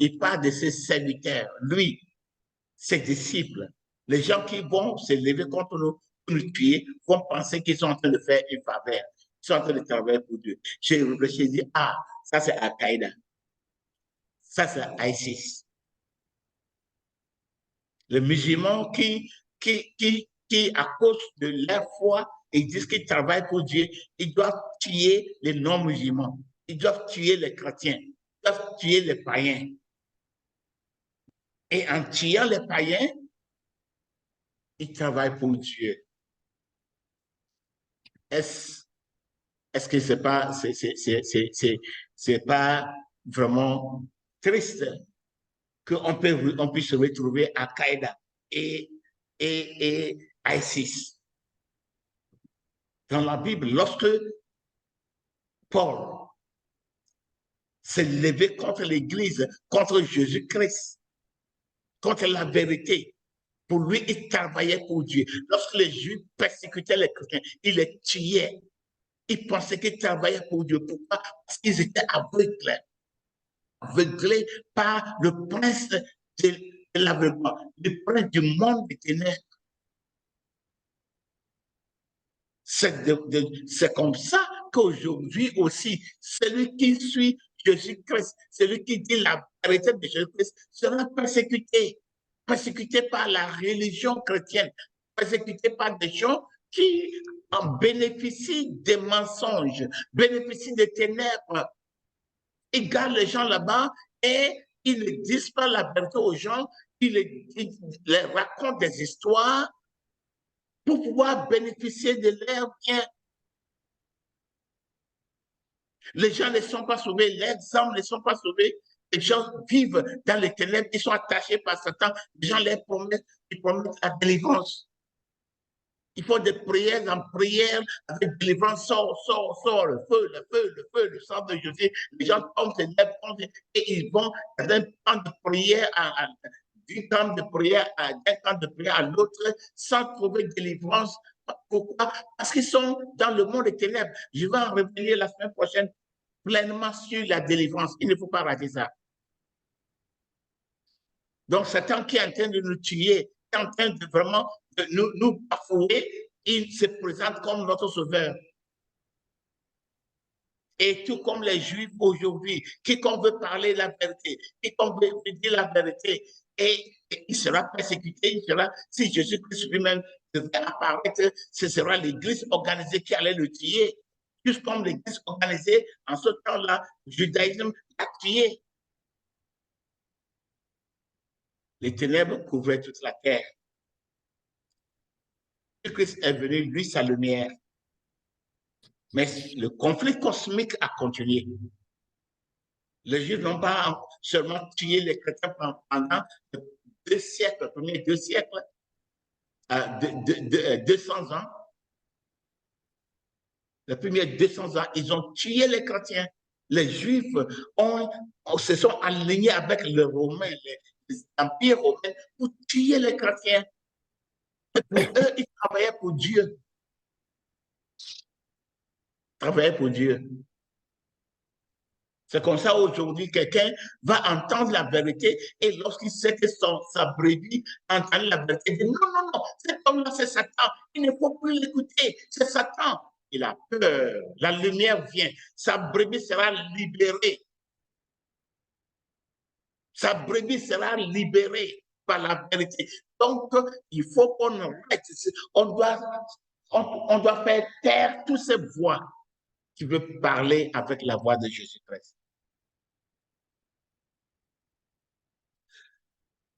il parle de ses serviteurs, lui, ses disciples. Les gens qui vont se lever contre nous, pour nous tuer, vont penser qu'ils sont en train de faire une faveur. Ils sont en train de travailler pour Dieu. J'ai réfléchi, j'ai dit, ça c'est Al-Qaïda. Ça c'est ISIS. Les musulmans qui, à cause de leur foi, ils disent qu'ils travaillent pour Dieu, ils doivent tuer les non-musulmans. Ils doivent tuer les chrétiens. Ils doivent tuer les païens. Et en tuant les païens, ils travaillent pour Dieu. Est-ce que c'est pas vraiment triste qu'on puisse se retrouver à Al-Qaïda et ISIS? Dans la Bible, lorsque Paul s'est levé contre l'Église, contre Jésus-Christ, contre la vérité, pour lui, il travaillait pour Dieu. Lorsque les Juifs persécutaient les chrétiens, il les tuait. Ils pensaient qu'ils travaillaient pour Dieu. Pourquoi? Parce qu'ils étaient aveuglés par le prince de l'aveuglement, le prince du monde des ténèbres. C'est comme ça qu'aujourd'hui aussi, celui qui suit Jésus-Christ, celui qui dit la vérité de Jésus-Christ, sera persécuté par la religion chrétienne, persécuté par des gens qui en bénéficient des mensonges, bénéficient des ténèbres. Ils gardent les gens là-bas et ils ne disent pas la vérité aux gens, ils les racontent des histoires pour pouvoir bénéficier de leurs biens. Les gens ne sont pas sauvés, les hommes ne sont pas sauvés les gens vivent dans les ténèbres, ils sont attachés par Satan, les gens leur promettent, ils promettent la délivrance. Ils font des prières en prière avec délivrance, sort, le feu, le sang de Jésus. Les gens tombent, se lèvent, et ils vont dans un temps de prière, d'un temps de prière à l'autre, sans trouver délivrance. Pourquoi? Parce qu'ils sont dans le monde des ténèbres. Je vais en revenir la semaine prochaine pleinement sur la délivrance. Il ne faut pas rater ça. Donc, Satan qui est en train de nous tuer, qui est en train de vraiment de nous bafouer, il se présente comme notre sauveur. Et tout comme les Juifs aujourd'hui, quiconque veut parler la vérité, quiconque veut dire la vérité, et il sera persécuté, il sera, si Jésus-Christ lui-même devait apparaître, ce sera l'Église organisée qui allait le tuer. Juste comme l'Église organisée, en ce temps-là, le judaïsme l'a tué. Les ténèbres couvraient toute la terre. Jésus-Christ est venu, lui, sa lumière. Mais le conflit cosmique a continué. Les Juifs n'ont pas seulement tué les chrétiens pendant 2 siècles, les premiers 2 siècles, 200 ans. Les premiers 200 ans, ils ont tué les chrétiens. Les Juifs se sont alignés avec les Romains, l'Empire romain, pour tuer les chrétiens. Mais eux, ils travaillaient pour Dieu. Travailler pour Dieu. C'est comme ça aujourd'hui, quelqu'un va entendre la vérité et lorsqu'il sait que sa brebis entend la vérité, il dit non, cet homme-là, c'est Satan. Il ne faut plus l'écouter, c'est Satan. Il a peur. La lumière vient. Sa brebis sera libérée. Sa brebis sera libérée par la vérité. Donc, il faut qu'on arrête. On doit faire taire toutes ces voix qui veulent parler avec la voix de Jésus-Christ.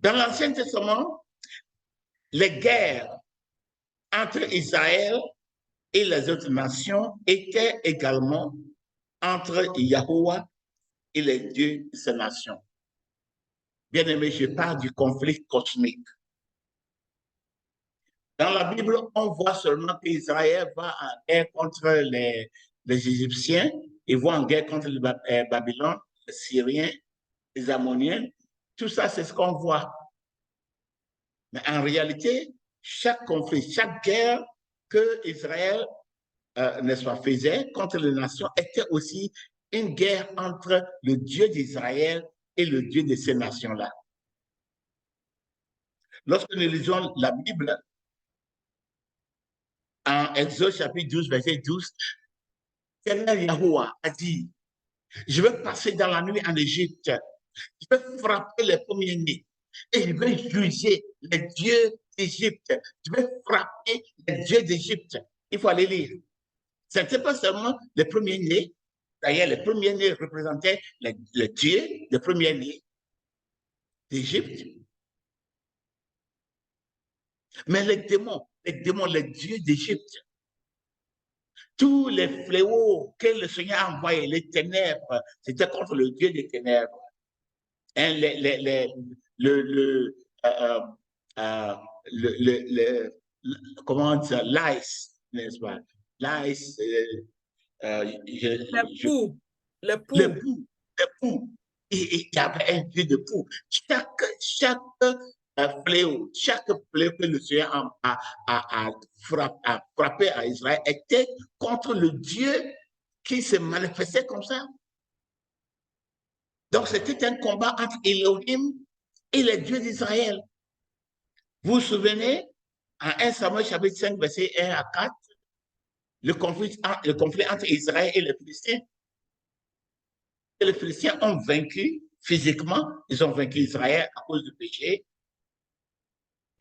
Dans l'Ancien Testament, les guerres entre Israël et les autres nations étaient également entre Yahweh et les dieux de ces nations. Bien aimé, je parle du conflit cosmique. Dans la Bible, on voit seulement qu'Israël va en guerre contre les Égyptiens, ils vont en guerre contre Babylone, les Syriens, les Ammoniens. Tout ça, c'est ce qu'on voit. Mais en réalité, chaque conflit, chaque guerre que Israël n'est-ce pas, faisait contre les nations était aussi une guerre entre le Dieu d'Israël et le Dieu de ces nations-là. Lorsque nous lisons la Bible, en Exode chapitre 12, verset 12, Seigneur Yahweh a dit, je vais passer dans la nuit en Égypte, je vais frapper les premiers-nés et je vais juger les dieux d'Égypte. Je vais frapper les dieux d'Égypte. Il faut aller lire. Ce n'était pas seulement les premiers-nés. D'ailleurs, les premiers-nés représentaient les dieux, les premiers-nés d'Égypte. Mais les démons, les dieux d'Égypte, tous les fléaux que le Seigneur a envoyés, les ténèbres, c'était contre le Dieu des ténèbres. Hein, comment dire, l'ice, n'est-ce pas? L'ice, le poux. Et il y avait un dieu de poux. Chaque fléau que le Seigneur a frappé à Israël était contre le Dieu qui se manifestait comme ça. Donc, c'était un combat entre Elohim et les dieux d'Israël. Vous vous souvenez, en 1 Samuel chapitre 5, verset 1 à 4, le conflit entre Israël et les Philistins. Et les Philistins ont vaincu physiquement, ils ont vaincu Israël à cause du péché.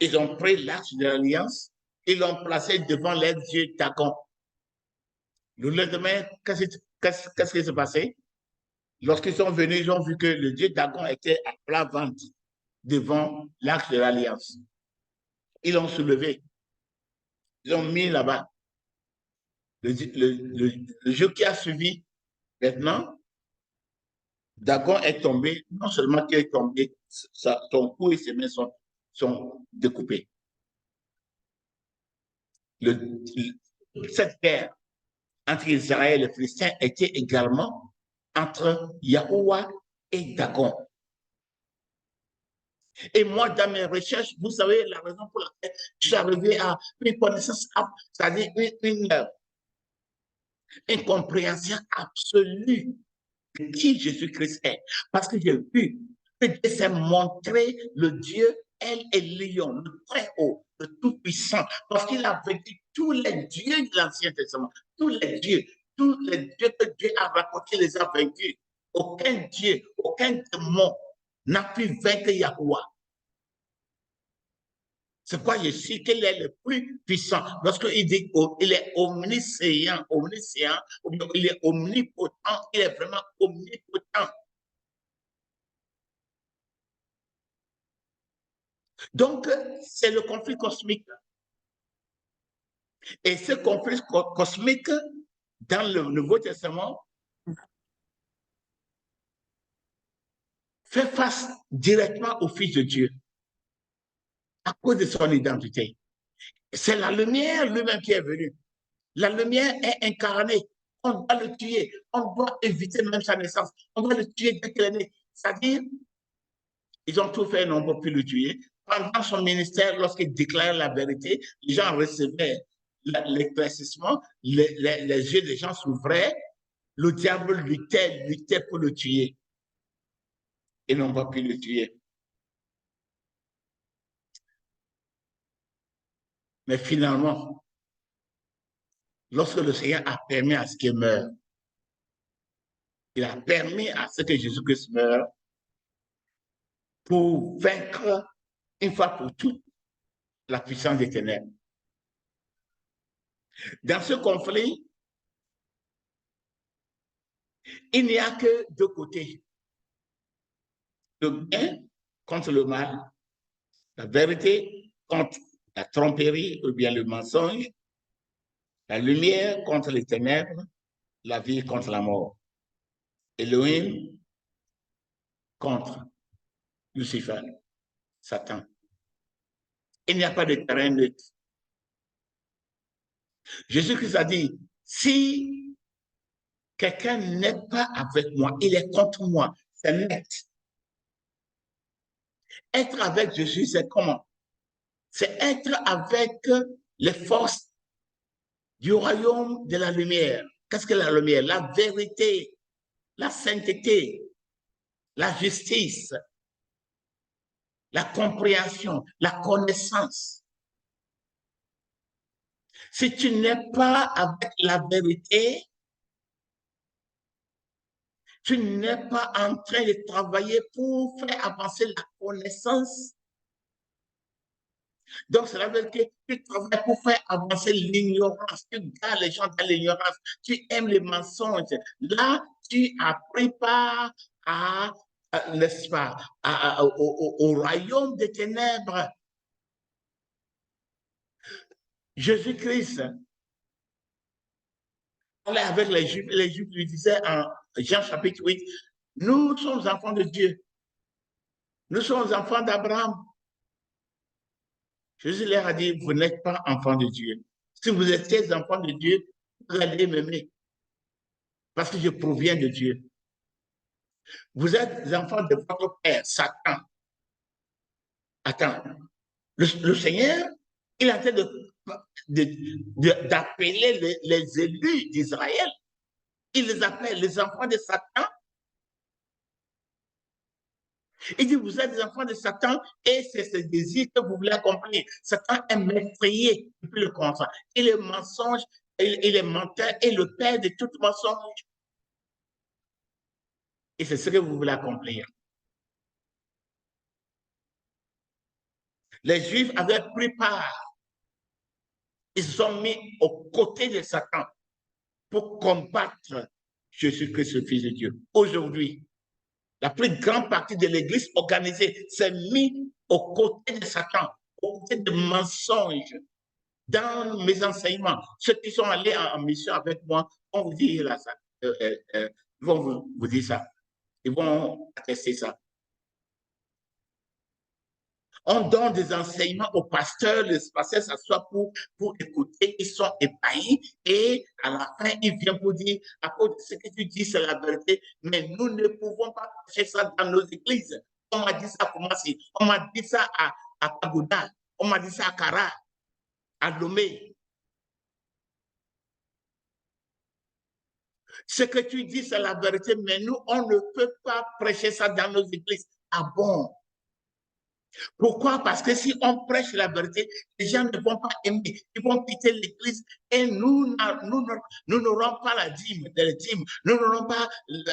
Ils ont pris l'arche de l'alliance, ils l'ont placé devant leur dieu Dagon. Le lendemain, qu'est-ce qui s'est passé? Lorsqu'ils sont venus, ils ont vu que le dieu Dagon était à plat ventre devant l'arche de l'alliance. Ils l'ont soulevé. Ils l'ont mis là-bas. Le jour qui a suivi, maintenant, Dagon est tombé, non seulement qu'il est tombé, son cou et ses mains sont découpés. Cette guerre entre Israël et les Philistins était également entre Yahuwah et Dagon. Et moi, dans mes recherches, vous savez la raison pour laquelle je suis arrivé à une connaissance, c'est-à-dire une compréhension absolue de qui Jésus-Christ est. Parce que j'ai vu que Dieu s'est montré le Dieu, elle est Lion, le Très-Haut, le Tout-Puissant, parce qu'il a vaincu tous les dieux de l'Ancien Testament, tous les dieux que Dieu a racontés, les a vaincus. Aucun dieu, aucun démon n'a pu vaincre Yahuwah. C'est pourquoi je suis qu'il est le plus puissant. Lorsqu'il dit qu'il est omniscient, il est omnipotent, il est vraiment omnipotent. Donc, c'est le conflit cosmique. Et ce conflit cosmique, dans le Nouveau Testament, fait face directement au Fils de Dieu à cause de son identité. C'est la lumière lui-même qui est venue. La lumière est incarnée. On doit le tuer. On doit éviter même sa naissance. On doit le tuer dès qu'il est né. C'est-à-dire, ils ont tout fait, n'ont pas pu le tuer. Pendant son ministère, lorsqu'il déclarait la vérité, les gens recevaient l'éclaircissement, les yeux des gens s'ouvraient, le diable luttait pour le tuer. Ils n'ont pas pu le tuer. Mais finalement, lorsque le Seigneur a permis à ce qu'il meure, il a permis à ce que Jésus-Christ meure pour vaincre une fois pour toutes la puissance des ténèbres. Dans ce conflit, il n'y a que deux côtés. Le bien contre le mal, la vérité contre la tromperie ou bien le mensonge, la lumière contre les ténèbres, la vie contre la mort. Elohim contre Lucifer, Satan. Il n'y a pas de terrain neutre. Jésus-Christ a dit, si quelqu'un n'est pas avec moi, il est contre moi. C'est net. Être avec Jésus, c'est comment? C'est être avec les forces du royaume de la lumière. Qu'est-ce que la lumière? La vérité, la sainteté, la justice, la compréhension, la connaissance. Si tu n'es pas avec la vérité, tu n'es pas en train de travailler pour faire avancer la connaissance. Donc, cela veut dire que tu travailles pour faire avancer l'ignorance. Tu gardes les gens dans l'ignorance. Tu aimes les mensonges. Là, tu as pris part n'est-ce pas, au royaume des ténèbres. Jésus-Christ parlait avec les Juifs lui disaient en Jean chapitre 8, nous sommes enfants de Dieu. Nous sommes enfants d'Abraham. Jésus leur a dit, vous n'êtes pas enfants de Dieu. Si vous étiez enfants de Dieu, vous allez m'aimer. Parce que je proviens de Dieu. Vous êtes les enfants de votre père, Satan. Attends. Le Seigneur, il est en train d'appeler les élus d'Israël. Il les appelle les enfants de Satan. Il dit, vous êtes des enfants de Satan et c'est ce désir que vous voulez accomplir. Satan est m'effrayer depuis le commencement. Il est mensonge, il est menteur et le père de tout mensonge. Et c'est ce que vous voulez accomplir. Les Juifs avaient pris part. Ils se sont mis aux côtés de Satan pour combattre Jésus-Christ, le Fils de Dieu. Aujourd'hui, la plus grande partie de l'Église organisée s'est mise aux côtés de Satan, aux côtés de mensonges. Dans mes enseignements, ceux qui sont allés en mission avec moi vont vous dire, vont vous dire ça. Ils vont attester ça. On donne des enseignements aux pasteurs, les pasteurs s'assoient pour écouter, ils sont ébahis et à la fin, ils viennent pour dire, à cause de ce que tu dis, c'est la vérité, mais nous ne pouvons pas faire ça dans nos églises. On m'a dit ça à Kumasi, on m'a dit ça à Pagoda, on m'a dit ça à Kara, à Lomé. Ce que tu dis, c'est la vérité, mais nous, on ne peut pas prêcher ça dans nos églises. Ah bon? Pourquoi? Parce que si on prêche la vérité, les gens ne vont pas aimer, ils vont quitter l'église et nous n'aurons pas la dîme, nous n'aurons pas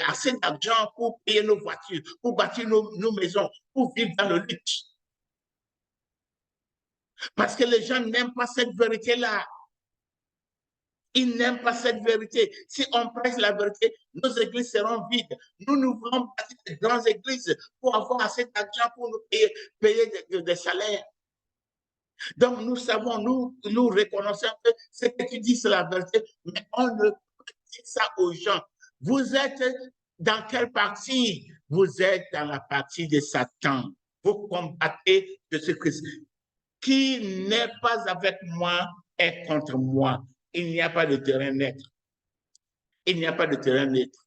assez d'argent pour payer nos voitures, pour bâtir nos maisons, pour vivre dans le luxe. Parce que les gens n'aiment pas cette vérité-là. Ils n'aiment pas cette vérité. Si on prêche la vérité, nos églises seront vides. Nous voulons bâtir de grandes églises pour avoir assez d'argent pour nous payer des salaires. Donc, nous savons, nous reconnaissons que ce que tu dis, c'est la vérité, mais on ne peut pas dire ça aux gens. Vous êtes dans quelle partie? Vous êtes dans la partie de Satan. Vous combattez Jésus-Christ. Qui n'est pas avec moi est contre moi. Il n'y a pas de terrain neutre. Il n'y a pas de terrain neutre.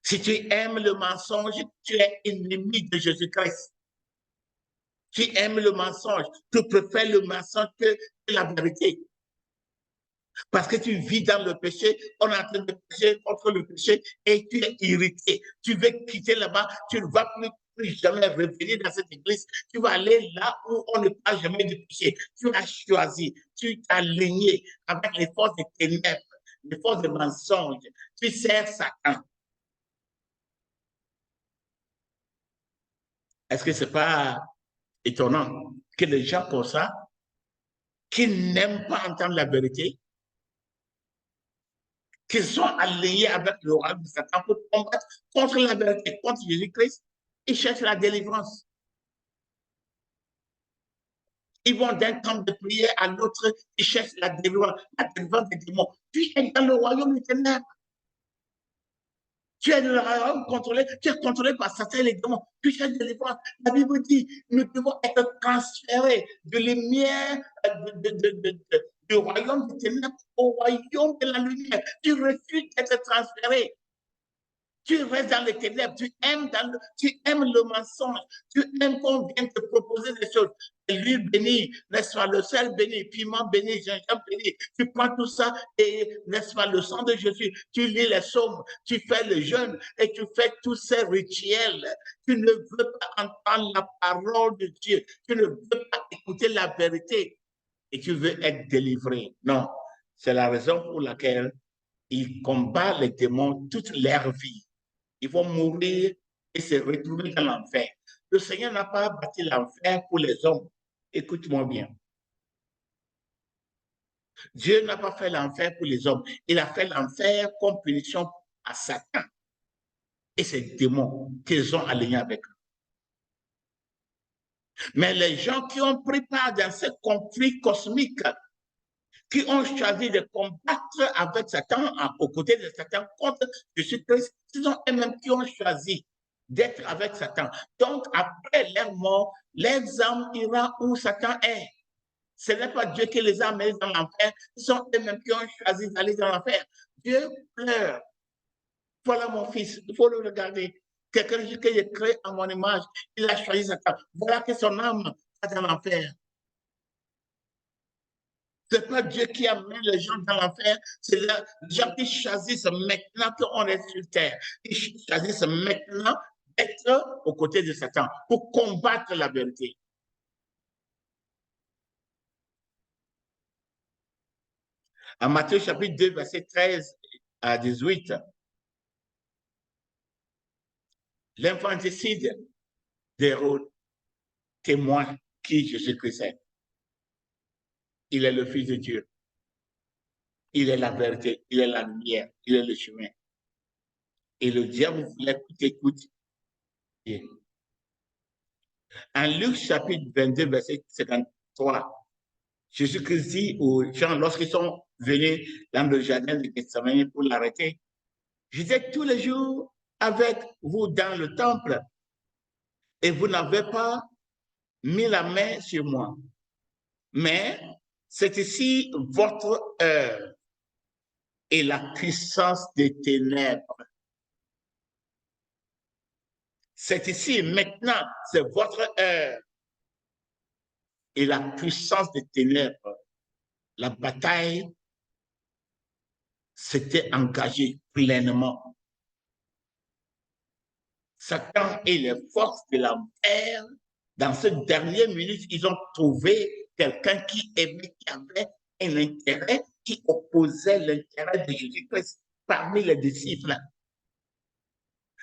Si tu aimes le mensonge, tu es ennemi de Jésus-Christ. Tu aimes le mensonge, tu préfères le mensonge que la vérité. Parce que tu vis dans le péché, on est en train de pécher contre le péché et tu es irrité. Tu veux quitter là-bas, tu ne vas plus jamais revenir dans cette église. Tu vas aller là où on ne parle jamais de péché. Tu as choisi, tu t'es aligné avec les forces des ténèbres, les forces des mensonges. Tu sers Satan. Est-ce que ce n'est pas étonnant que les gens comme ça, qui n'aiment pas entendre la vérité, qui sont alignés avec le roi de Satan pour combattre contre la vérité, contre Jésus-Christ, ils cherchent la délivrance. Ils vont d'un temps de prière à l'autre, ils cherchent la délivrance des démons. Tu es dans le royaume des ténèbres. Tu es dans le royaume contrôlé, tu es contrôlé par Satan et les démons. Tu cherches la délivrance. La Bible dit, nous devons être transférés de lumière, du royaume des ténèbres au royaume de la lumière. Tu refuses d'être transféré. Tu restes dans les ténèbres, tu aimes le mensonge, tu aimes qu'on vienne te proposer des choses. L'huile bénie, n'est-ce pas, le sel béni, piment béni, gingembre béni. Tu prends tout ça et, n'est-ce pas, le sang de Jésus, tu lis les psaumes, tu fais le jeûne et tu fais tous ces rituels. Tu ne veux pas entendre la parole de Dieu, tu ne veux pas écouter la vérité et tu veux être délivré. Non, c'est la raison pour laquelle ils combattent les démons toute leur vie. Ils vont mourir et se retrouver dans l'enfer. Le Seigneur n'a pas bâti l'enfer pour les hommes. Écoute-moi bien. Dieu n'a pas fait l'enfer pour les hommes. Il a fait l'enfer comme punition à Satan et ses démons qu'ils ont alignés avec eux. Mais les gens qui ont pris part dans ce conflit cosmique, qui ont choisi de combattre avec Satan, aux côtés de Satan, contre Jésus-Christ, ce sont eux-mêmes qui ont choisi d'être avec Satan. Donc, après leur mort, leurs âmes iront où Satan est. Ce n'est pas Dieu qui les a amenés dans l'enfer, ce sont eux-mêmes qui ont choisi d'aller dans l'enfer. Dieu pleure. Voilà mon fils, il faut le regarder. Quelqu'un que j'ai créé à mon image, il a choisi Satan. Voilà que son âme va dans l'enfer. Ce n'est pas Dieu qui amène les gens dans l'enfer, c'est les gens qui choisissent maintenant qu'on est sur terre. Ils choisissent maintenant d'être aux côtés de Satan pour combattre la vérité. En Matthieu chapitre 2, verset 13 à 18, l'infanticide d'Hérode témoigne qui Jésus-Christ est. Il est le Fils de Dieu. Il est la vérité, il est la lumière, il est le chemin. Et le diable voulait écouter. En Luc chapitre 22, verset 53, Jésus-Christ dit aux gens, lorsqu'ils sont venus dans le jardin de Gethsemane pour l'arrêter, J'étais tous les jours avec vous dans le temple et vous n'avez pas mis la main sur moi. Mais c'est ici votre heure et la puissance des ténèbres. C'est ici, maintenant, c'est votre heure et la puissance des ténèbres. La bataille s'était engagée pleinement. Satan et les forces de la guerre, dans ces dernières minutes, ils ont trouvé quelqu'un qui aimait, qui avait un intérêt, qui opposait l'intérêt de Jésus-Christ parmi les disciples.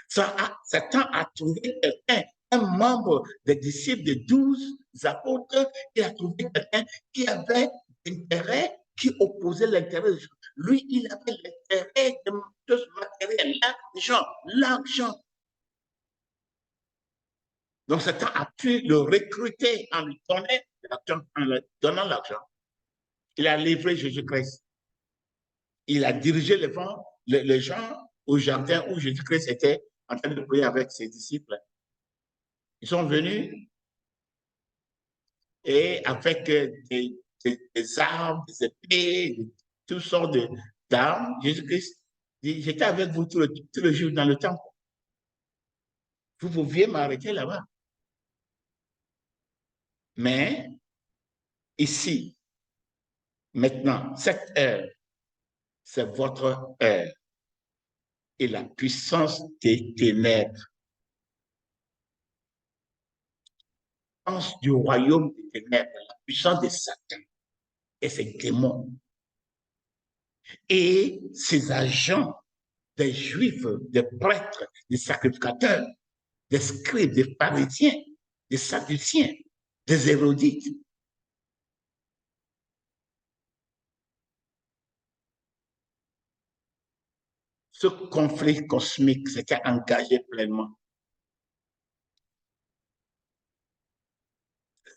Satan a trouvé quelqu'un, un membre des disciples des 12 apôtres, il a trouvé quelqu'un qui avait l'intérêt, qui opposait l'intérêt de Jésus. Lui, il avait l'intérêt de ce matériel, l'argent. Donc, Satan a pu le recruter en lui donnant l'argent. Il a livré Jésus-Christ. Il a dirigé les gens au jardin où Jésus-Christ était en train de prier avec ses disciples. Ils sont venus et avec des armes, des épées, toutes sortes d'armes, Jésus-Christ dit, j'étais avec vous tout le jour dans le temple. Vous pouviez m'arrêter là-bas. Mais ici, maintenant, cette heure, c'est votre heure et la puissance des ténèbres. La puissance du royaume des ténèbres, la puissance de Satan et ses démons et ses agents, des juifs, des prêtres, des sacrificateurs, des scribes, des pharisiens, des sadduciens, des érodites. Ce conflit cosmique s'était engagé pleinement.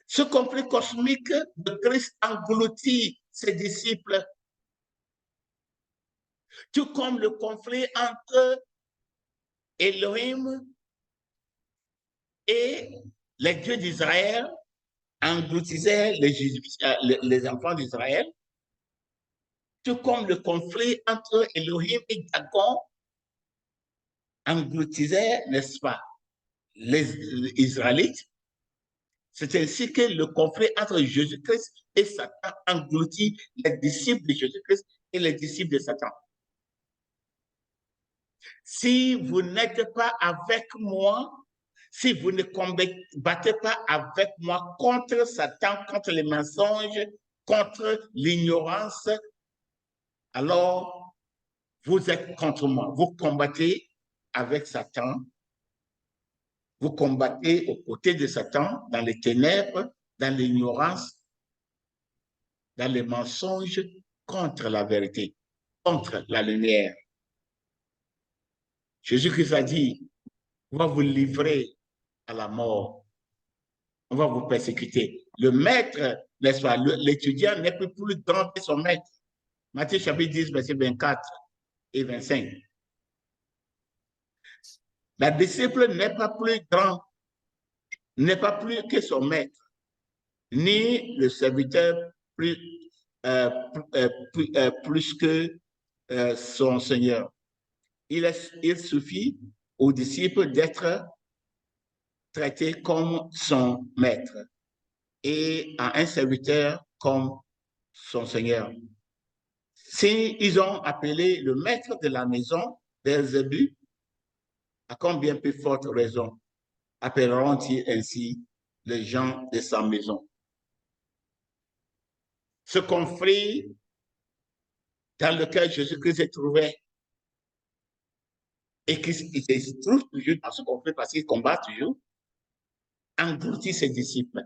Ce conflit cosmique de Christ engloutit ses disciples, tout comme le conflit entre Elohim et les dieux d'Israël engloutissait les enfants d'Israël, tout comme le conflit entre Elohim et Dagon engloutissait, n'est-ce pas, les Israélites. C'est ainsi que le conflit entre Jésus-Christ et Satan engloutit les disciples de Jésus-Christ et les disciples de Satan. Si vous n'êtes pas avec moi, si vous ne combattez pas avec moi contre Satan, contre les mensonges, contre l'ignorance, alors vous êtes contre moi. Vous combattez avec Satan. Vous combattez aux côtés de Satan, dans les ténèbres, dans l'ignorance, dans les mensonges, contre la vérité, contre la lumière. Jésus-Christ a dit, on va vous livrer à la mort. On va vous persécuter. Le maître, n'est-ce pas, l'étudiant n'est plus grand que son maître. Matthieu chapitre 10, verset 24 et 25. La disciple n'est pas plus grand, n'est pas plus que son maître, ni le serviteur plus que son Seigneur. Il suffit aux disciples d'être traités comme son maître et à un serviteur comme son Seigneur. S'ils ont appelé le maître de la maison Beelzébul, à combien plus forte raison appelleront-ils ainsi les gens de sa maison? Ce conflit dans lequel Jésus-Christ se trouvait et qui se trouve toujours dans ce conflit parce qu'il combat toujours, engloutit ses disciples.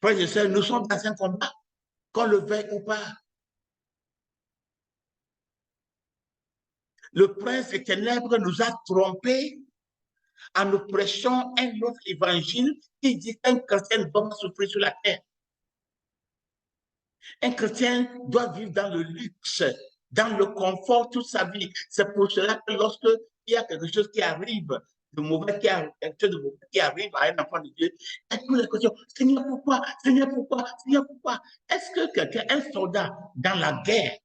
Frères et sœurs, nous sommes dans un combat, qu'on le veuille ou pas. Le prince des ténèbres nous a trompés en nous prêchant un autre évangile qui dit qu'un chrétien doit souffrir sur la terre. Un chrétien doit vivre dans le luxe, dans le confort toute sa vie. C'est pour cela que lorsque il y a quelque chose qui arrive, de mauvais qui arrive à un enfant de Dieu, elle pose la question, Seigneur, pourquoi? Seigneur, pourquoi? Seigneur, pourquoi? Est-ce que quelqu'un, un soldat dans la guerre,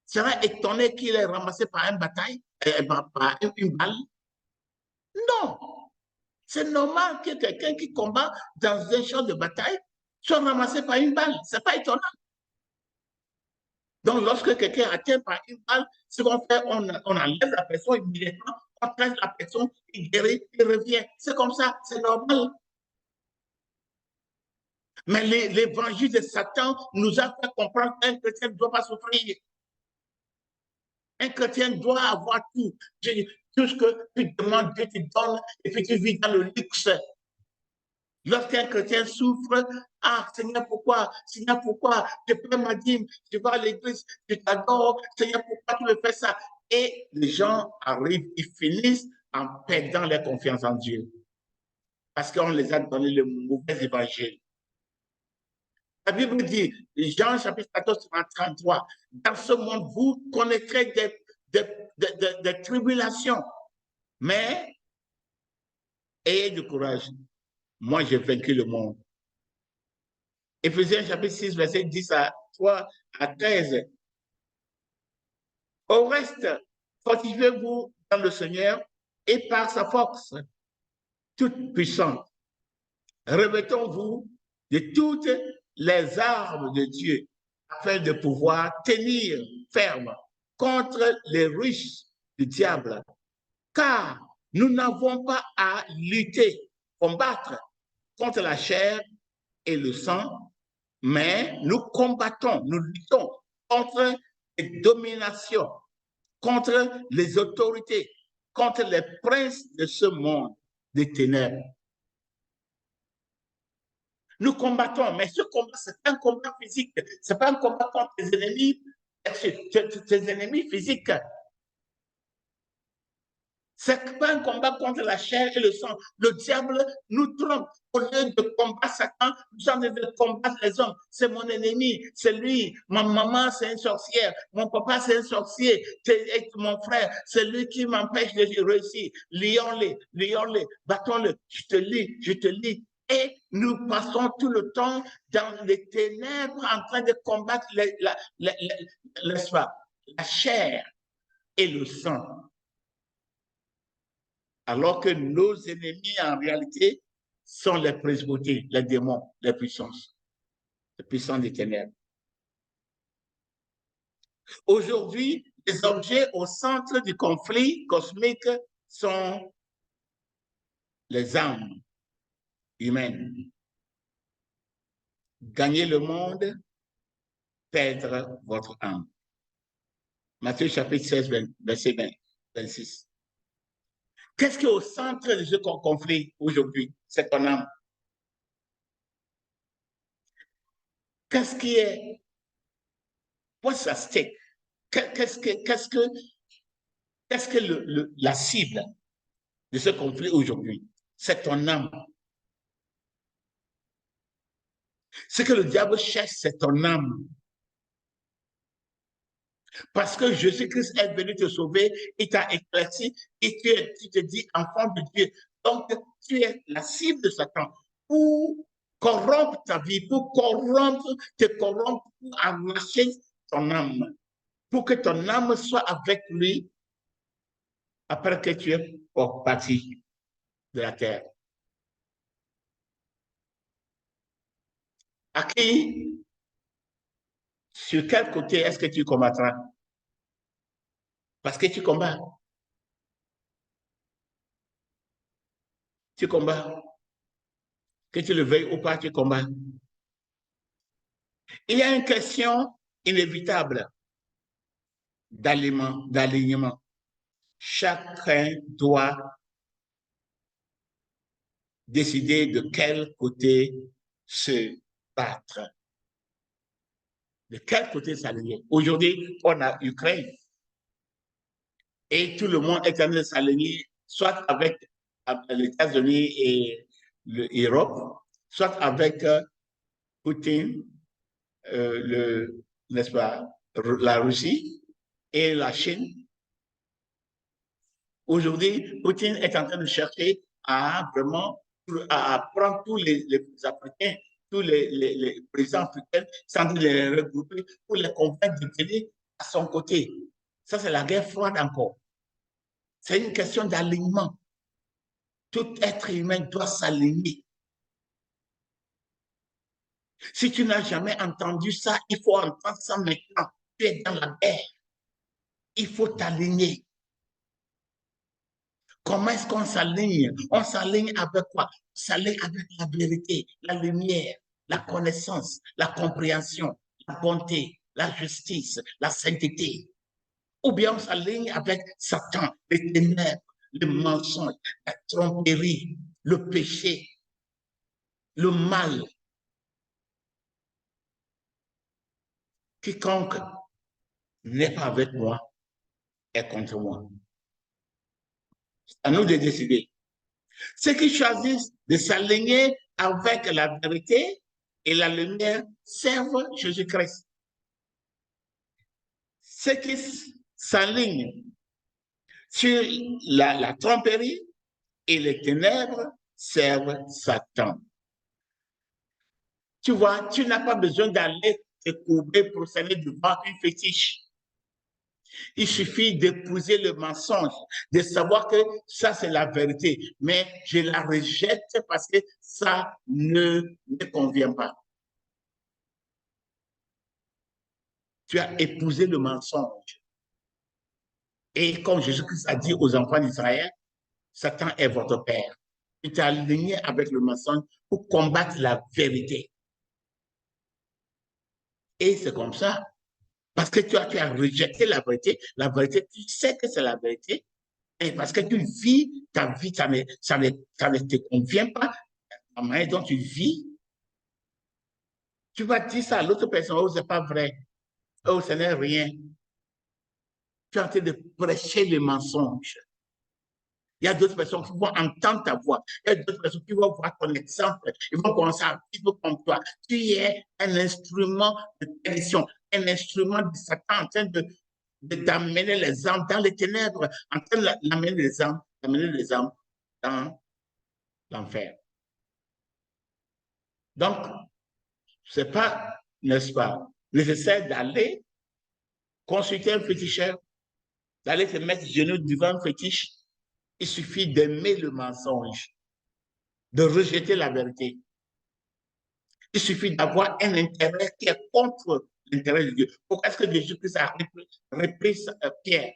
sera étonné qu'il est ramassé par une bataille, par une balle? Non. C'est normal que quelqu'un qui combat dans un champ de bataille soit ramassé par une balle. Ce n'est pas étonnant. Donc, lorsque quelqu'un est atteint par une balle, ce qu'on fait, on enlève la personne immédiatement, on traite la personne, il guérit, il revient. C'est comme ça, c'est normal. Mais l'évangile de Satan nous a fait comprendre qu'un chrétien ne doit pas souffrir. Un chrétien doit avoir tout. Tout ce que tu demandes, Dieu te donne, et puis tu vis dans le luxe. Lorsqu'un chrétien souffre, ah Seigneur, pourquoi? Seigneur, pourquoi? Je paie ma dîme, je vais à l'église, je t'adore, Seigneur, pourquoi tu me fais ça? Et les gens arrivent, ils finissent en perdant leur confiance en Dieu. Parce qu'on les a donné le mauvais évangile. La Bible dit, Jean chapitre 14, 33, dans ce monde, vous connaîtrez des tribulations, mais ayez du courage. Moi, j'ai vaincu le monde. Éphésiens chapitre 6, verset 10 à 3 à 13. Au reste, fortifiez-vous dans le Seigneur et par sa force toute puissante. Revêtons-vous de toutes les armes de Dieu afin de pouvoir tenir ferme contre les ruses du diable. Car nous n'avons pas à lutter, combattre contre la chair et le sang, mais nous combattons, nous luttons contre les dominations, contre les autorités, contre les princes de ce monde des ténèbres. Nous combattons, mais ce combat, c'est un combat physique. Ce n'est pas un combat contre tes ennemis physiques. Ce n'est pas un combat contre la chair et le sang. Le diable nous trompe. Au lieu de combattre Satan, nous sommes en train de combattre les hommes. C'est mon ennemi, c'est lui. Ma maman, c'est une sorcière. Mon papa, c'est un sorcier. C'est mon frère, c'est lui qui m'empêche de réussir. Lions-les, battons-le. Je te lis. Et nous passons tout le temps dans les ténèbres en train de combattre la chair et le sang. Alors que nos ennemis, en réalité, sont les principautés, les démons, les puissances des ténèbres. Aujourd'hui, les objets au centre du conflit cosmique sont les âmes humaines. Gagner le monde, perdre votre âme. Matthieu chapitre 16, verset 26. Qu'est-ce qui est au centre de ce conflit aujourd'hui? C'est ton âme. Qu'est-ce qui est? What's at stake? Qu'est-ce que la cible de ce conflit aujourd'hui? C'est ton âme. Ce que le diable cherche, c'est ton âme. Parce que Jésus-Christ est venu te sauver, il t'a éclairci et tu te dis enfant de Dieu. Donc, tu es la cible de Satan pour corrompre ta vie, pour te corrompre, pour arracher ton âme, pour que ton âme soit avec lui après que tu es parti de la terre. À qui? Sur quel côté est-ce que tu combattras? Parce que tu combats. Tu combats. Que tu le veuilles ou pas, tu combats. Il y a une question inévitable d'alignement. Chacun doit décider de quel côté se battre. De quel côté s'aligner. Aujourd'hui, on a Ukraine. Et tout le monde est en train de s'aligner, soit avec les États-Unis et l'Europe, soit avec Poutine, n'est-ce pas, la Russie et la Chine. Aujourd'hui, Poutine est en train de chercher à vraiment à prendre tous les Africains, tous les présidents africains, sans les regrouper pour les convaincre de tenir à son côté. Ça, c'est la guerre froide encore. C'est une question d'alignement. Tout être humain doit s'aligner. Si tu n'as jamais entendu ça, il faut entendre ça maintenant. Tu es dans la guerre. Il faut t'aligner. Comment est-ce qu'on s'aligne? On s'aligne avec quoi? On s'aligne avec la vérité, la lumière, la connaissance, la compréhension, la bonté, la justice, la sainteté. Ou bien on s'aligne avec Satan, les ténèbres, le mensonge, la tromperie, le péché, le mal. Quiconque n'est pas avec moi est contre moi. C'est à nous de décider. Ceux qui choisissent de s'aligner avec la vérité et la lumière servent Jésus-Christ. Ceux qui s'alignent sur la tromperie et les ténèbres servent Satan. Tu vois, tu n'as pas besoin d'aller te courber pour s'aller devant une fétiche. Il suffit d'épouser le mensonge, de savoir que ça, c'est la vérité. Mais je la rejette parce que ça ne me convient pas. Tu as épousé le mensonge. Et comme Jésus-Christ a dit aux enfants d'Israël, Satan est votre père. Tu t'es aligné avec le mensonge pour combattre la vérité. Et c'est comme ça. Parce que tu as rejeté la vérité, tu sais que c'est la vérité, et parce que tu vis ta vie, ça ne te convient pas, la manière dont tu vis, tu vas dire ça à l'autre personne, oh, c'est pas vrai, oh, ce n'est rien. Tu es en train de prêcher le mensonge. Il y a d'autres personnes qui vont entendre ta voix. Il y a d'autres personnes qui vont voir ton exemple. Ils vont commencer à vivre comme toi. Tu es un instrument de perdition, un instrument de Satan en train d'amener les âmes dans les ténèbres, en train d'amener les âmes dans l'enfer. Donc, ce n'est pas, n'est-ce pas, nécessaire d'aller consulter un féticheur, d'aller se mettre genoux devant un fétiche. Il suffit d'aimer le mensonge, de rejeter la vérité. Il suffit d'avoir un intérêt qui est contre l'intérêt de Dieu. Pourquoi est-ce que Jésus-Christ a repris Pierre?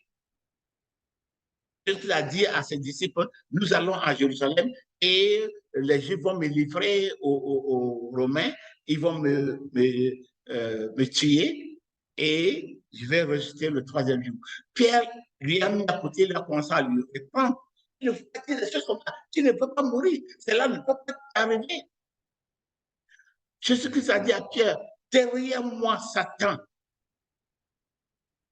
Jésus a dit à ses disciples, nous allons à Jérusalem et les Juifs vont me livrer aux Romains, ils vont me tuer et je vais ressusciter le troisième jour. Pierre lui a mis à côté, il a commencé à lui répondre. Il ne faut pas dire des choses comme ça. Tu ne peux pas mourir. Cela ne peut pas t'arriver. Jésus-Christ a dit à Pierre, derrière moi, Satan.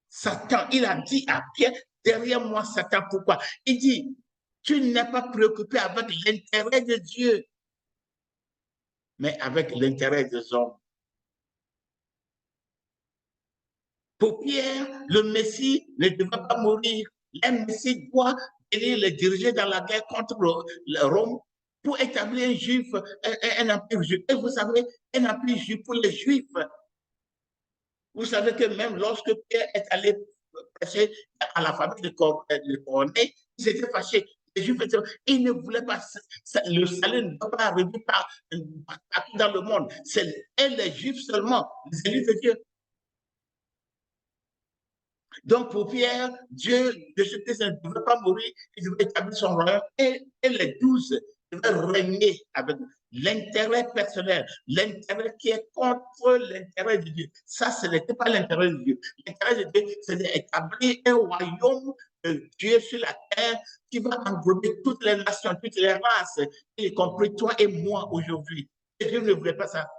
Satan, il a dit à Pierre, derrière moi, Satan, pourquoi? Il dit, tu n'es pas préoccupé avec l'intérêt de Dieu, mais avec l'intérêt des hommes. Pour Pierre, le Messie ne devait pas mourir. Un Messie doit venir le diriger dans la guerre contre Rome pour établir un empire juif. Et vous savez, un empire juif pour les Juifs. Vous savez que même lorsque Pierre est allé prêcher à la famille de Corneille, ils étaient fâchés. Les Juifs étaient, ils ne voulaient pas, le salut ne doit pas arriver partout dans le monde. C'est les Juifs seulement, les élus de Dieu. Donc pour Pierre, Dieu, Jésus-Christ ne devait pas mourir, il devait établir son royaume et les 12 devaient régner avec l'intérêt personnel, l'intérêt qui est contre l'intérêt de Dieu. Ça, ce n'était pas l'intérêt de Dieu. L'intérêt de Dieu, c'est d'établir un royaume de Dieu sur la terre qui va englober toutes les nations, toutes les races, y compris toi et moi aujourd'hui. Et Dieu ne voulait pas ça.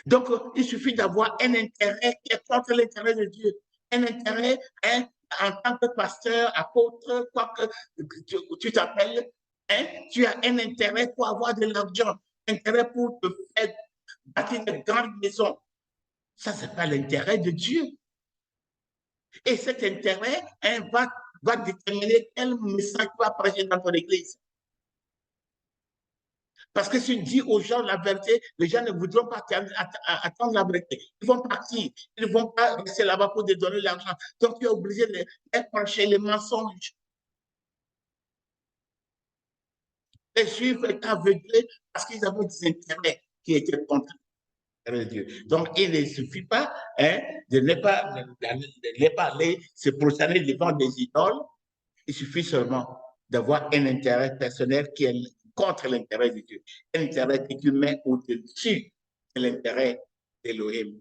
Donc, il suffit d'avoir un intérêt qui est contre l'intérêt de Dieu. Un intérêt, hein, en tant que pasteur, apôtre, quoi que tu t'appelles, hein, tu as un intérêt pour avoir de l'argent, intérêt pour te faire bâtir de grandes maisons. Ça, ce n'est pas l'intérêt de Dieu. Et cet intérêt va déterminer quel message tu vas prêcher dans ton église. Parce que si tu dis aux gens la vérité, les gens ne voudront pas attendre la vérité. Ils vont partir. Ils ne vont pas rester là-bas pour te donner l'argent. Donc, tu es obligé de prêcher les mensonges. Les Juifs étaient aveuglés parce qu'ils avaient des intérêts qui étaient contre Dieu. Donc, il ne suffit pas de ne pas aller se prosterner devant des idoles. Il suffit seulement d'avoir un intérêt personnel qui est contre l'intérêt de Dieu. Un intérêt que tu mets au-dessus de l'intérêt d'Élohim.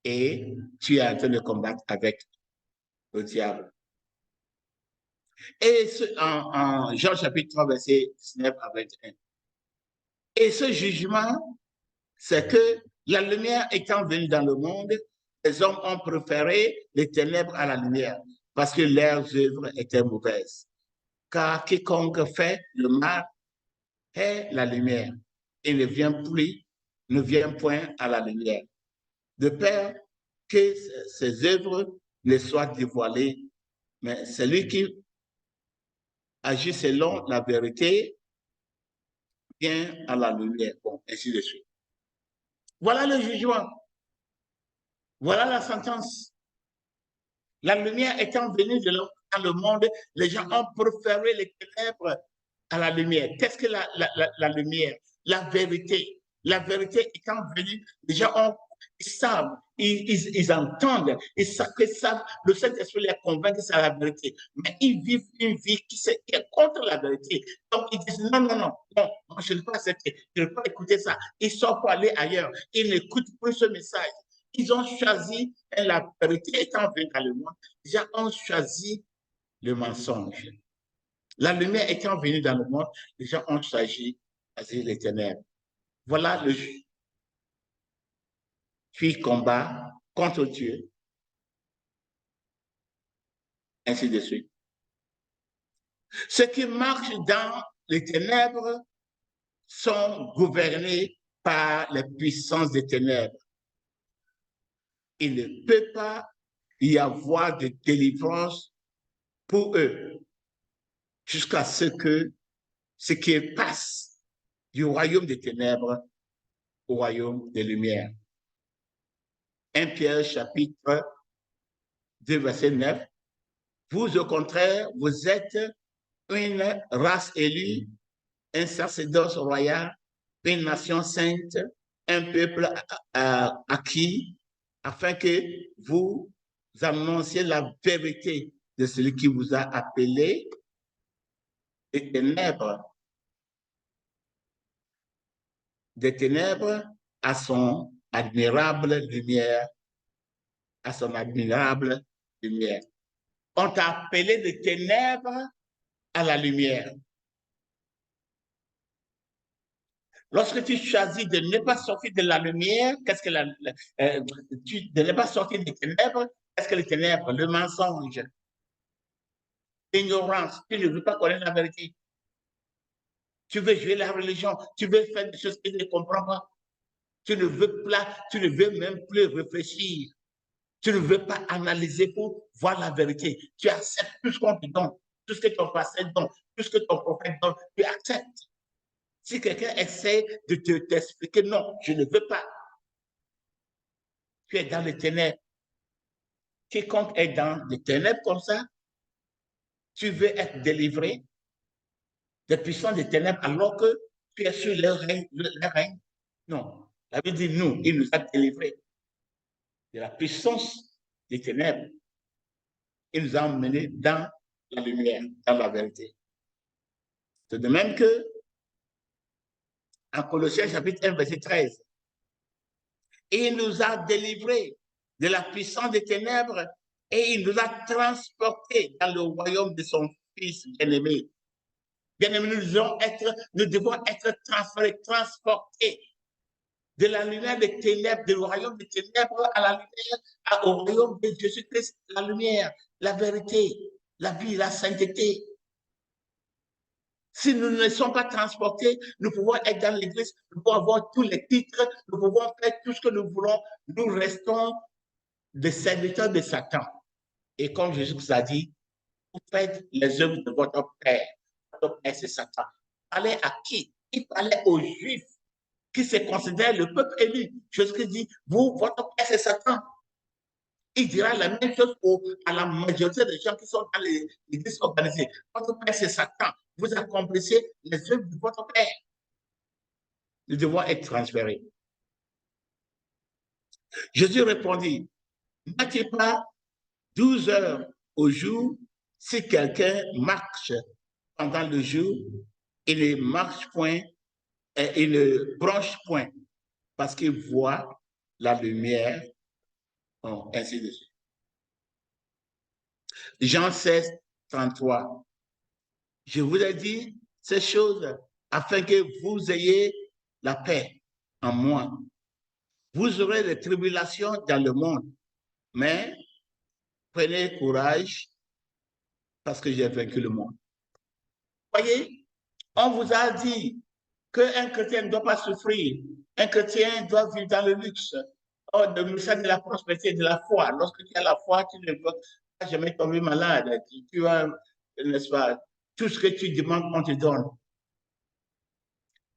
Et tu es en train de combattre avec le diable. Et en Jean chapitre 3, verset 19 à 21. Et ce jugement, c'est que la lumière étant venue dans le monde, les hommes ont préféré les ténèbres à la lumière parce que leurs œuvres étaient mauvaises. Car quiconque fait le mal est la lumière et ne vient point à la lumière. De peur que ses œuvres ne soient dévoilées, mais celui qui agit selon la vérité vient à la lumière. Bon, ainsi de suite. Voilà le jugement. Voilà la sentence. La lumière étant venue dans le monde, les gens ont préféré les ténèbres à la lumière. Qu'est-ce que la lumière? La vérité. La vérité étant venue, les gens ils savent, ils entendent, ils savent que le Saint-Esprit les convainc que c'est la vérité. Mais ils vivent une vie qui est contre la vérité. Donc ils disent non, moi, je ne peux pas accepter, je ne peux pas écouter ça. Ils sortent pour aller ailleurs. Ils n'écoutent plus ce message. Ils ont choisi, la vérité étant venue dans le monde, les gens ont choisi le mensonge. La lumière étant venue dans le monde, les gens ont choisi les ténèbres. Voilà le juge. Puis combat contre Dieu. Ainsi de suite. Ceux qui marchent dans les ténèbres sont gouvernés par les puissances des ténèbres. Il ne peut pas y avoir de délivrance pour eux jusqu'à ce qu'ils passent du royaume des ténèbres au royaume des lumières. 1 Pierre chapitre 2 verset 9. Vous au contraire, vous êtes une race élue, un sacerdoce royal, une nation sainte, un peuple acquis, afin que vous annonciez la vérité de celui qui vous a appelé des ténèbres à son admirable lumière, à son admirable lumière. On t'a appelé des ténèbres à la lumière. Lorsque tu choisis de ne pas sortir de la lumière, qu'est-ce que de ne pas sortir des ténèbres, qu'est-ce que les ténèbres? Le mensonge, l'ignorance, tu ne veux pas connaître la vérité. Tu veux jouer la religion, tu veux faire des choses que tu ne comprends pas. Tu ne veux même plus réfléchir. Tu ne veux pas analyser pour voir la vérité. Tu acceptes tout ce qu'on te donne, tout ce que ton pasteur donne, tout ce que ton prophète donne, tu acceptes. Si quelqu'un essaie de t'expliquer, non, je ne veux pas. Tu es dans les ténèbres. Quiconque est dans les ténèbres comme ça, tu veux être délivré des puissances des ténèbres alors que tu es sur leur règne. Non. La Bible dit, nous, il nous a délivrés de la puissance des ténèbres. Il nous a emmenés dans la lumière, dans la vérité. C'est de même que en Colossiens chapitre 1, verset 13, il nous a délivrés de la puissance des ténèbres et il nous a transportés dans le royaume de son Fils bien-aimé. Bien-aimé, nous devons être transférés, transportés de la lumière des ténèbres, du royaume des ténèbres à la lumière, au royaume de Jésus-Christ, la lumière, la vérité, la vie, la sainteté. Si nous ne sommes pas transportés, nous pouvons être dans l'église, nous pouvons avoir tous les titres, nous pouvons faire tout ce que nous voulons. Nous restons des serviteurs de Satan. Et comme Jésus vous a dit, vous faites les œuvres de votre Père. Votre Père, c'est Satan. Il parlait à qui? Il parlait aux Juifs qui se considèrent le peuple élu. Jésus dit, vous, votre Père, c'est Satan. Il dira la même chose à la majorité des gens qui sont dans l'église organisée. Votre Père, c'est Satan. Vous accomplissez les œuvres de votre Père. Nous devons être transférés. Jésus répondit, n'attez pas 12 heures au jour si quelqu'un marche pendant le jour, il ne marche point, il ne bronche point, parce qu'il voit la lumière, ainsi de suite. Jean 16, 33. Je vous ai dit ces choses afin que vous ayez la paix en moi. Vous aurez des tribulations dans le monde, mais prenez courage parce que j'ai vaincu le monde. Voyez, on vous a dit qu'un chrétien ne doit pas souffrir, un chrétien doit vivre dans le luxe. Oh, le message de la prospérité de la foi. Lorsque tu as la foi, tu ne vas jamais tomber malade. Tu as, n'est-ce pas, tout ce que tu demandes, on te donne.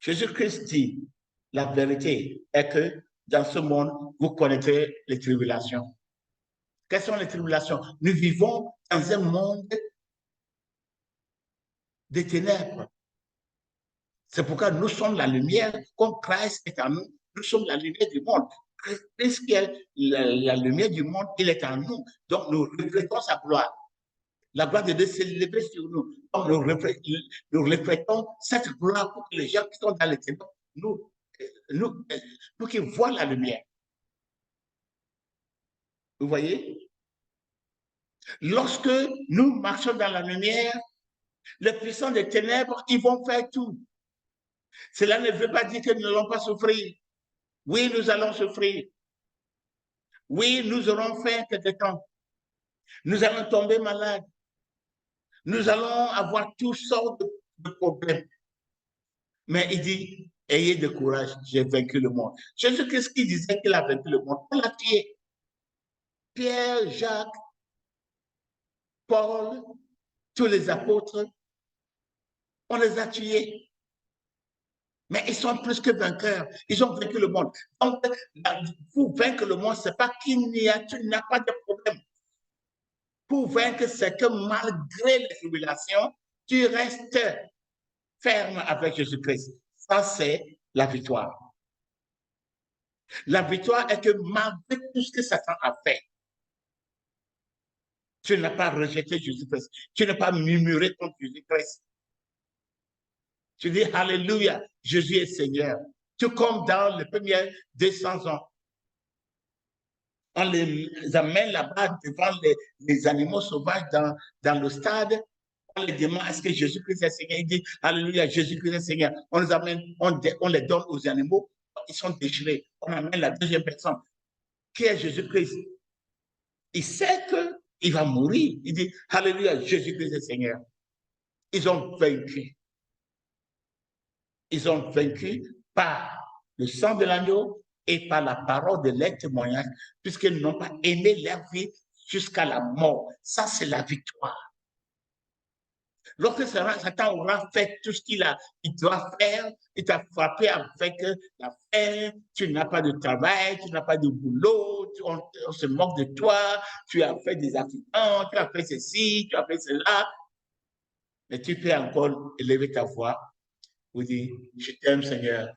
Jésus-Christ dit, la vérité est que dans ce monde, vous connaîtrez les tribulations. Quelles sont les tribulations? Nous vivons dans un monde des ténèbres. C'est pourquoi nous sommes la lumière, comme Christ est en nous. Nous sommes la lumière du monde. Christ qui est la lumière du monde, il est en nous. Donc nous reflétons sa gloire. La gloire de Dieu s'est levée sur nous. Donc nous reflétons cette gloire pour que les gens qui sont dans les ténèbres, pour qu'ils voient la lumière. Vous voyez? Lorsque nous marchons dans la lumière, les puissants des ténèbres, ils vont faire tout. Cela ne veut pas dire que nous n'allons pas souffrir. Oui, nous allons souffrir. Oui, nous aurons faim quelque temps. Nous allons tomber malades. Nous allons avoir toutes sortes de problèmes. Mais il dit, ayez de courage, j'ai vaincu le monde. Jésus-Christ qui disait qu'il a vaincu le monde, on l'a tué. Pierre, Jacques, Paul, tous les apôtres, on les a tués. Mais ils sont plus que vainqueurs. Ils ont vaincu le monde. Donc, pour vaincre le monde, ce n'est pas qu'il n'y a, tu n'as pas de problème. Pour vaincre, c'est que malgré les tribulations, tu restes ferme avec Jésus-Christ. Ça, c'est la victoire. La victoire est que malgré tout ce que Satan a fait, tu n'as pas rejeté Jésus-Christ. Tu n'as pas murmuré contre Jésus-Christ. Tu dis, Alléluia, Jésus est Seigneur. Tout comme dans les premiers 200 ans. On les amène là-bas devant les animaux sauvages dans le stade. On les demande, est-ce que Jésus-Christ est Seigneur? Il dit, Alléluia, Jésus-Christ est Seigneur. On les amène, on les donne aux animaux. Ils sont déchirés. On amène la deuxième personne. Qui est Jésus-Christ? Il sait qu'il va mourir. Il dit, Alléluia, Jésus-Christ est Seigneur. Ils ont vaincu. Ils ont vaincu par le sang de l'agneau et par la parole de leur témoignage, puisqu'ils n'ont pas aimé leur vie jusqu'à la mort. Ça, c'est la victoire. Lorsque Satan aura fait tout ce qu'il doit faire, il t'a frappé avec la faim, tu n'as pas de travail, tu n'as pas de boulot, on se moque de toi, tu as fait des accidents, tu as fait ceci, tu as fait cela. Mais tu peux encore élever ta voix pour dire, je t'aime Seigneur,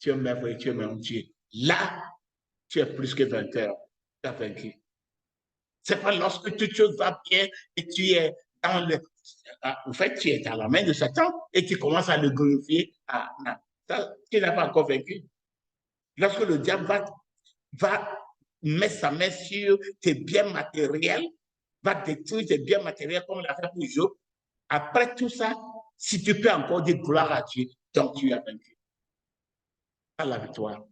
tu es merveilleux, tu es mon Dieu. Là, tu es plus que vainqueur, tu as vaincu. C'est pas lorsque toute chose va bien et tu es dans le... En fait, tu es dans la main de Satan et tu commences à le glorifier. Tu n'as pas encore vaincu. Lorsque le diable va mettre sa main sur tes biens matériels, va détruire tes biens matériels comme il a fait pour Job, après tout ça, si tu peux encore dire gloire à Dieu, donc tu as vaincu. C'est la victoire.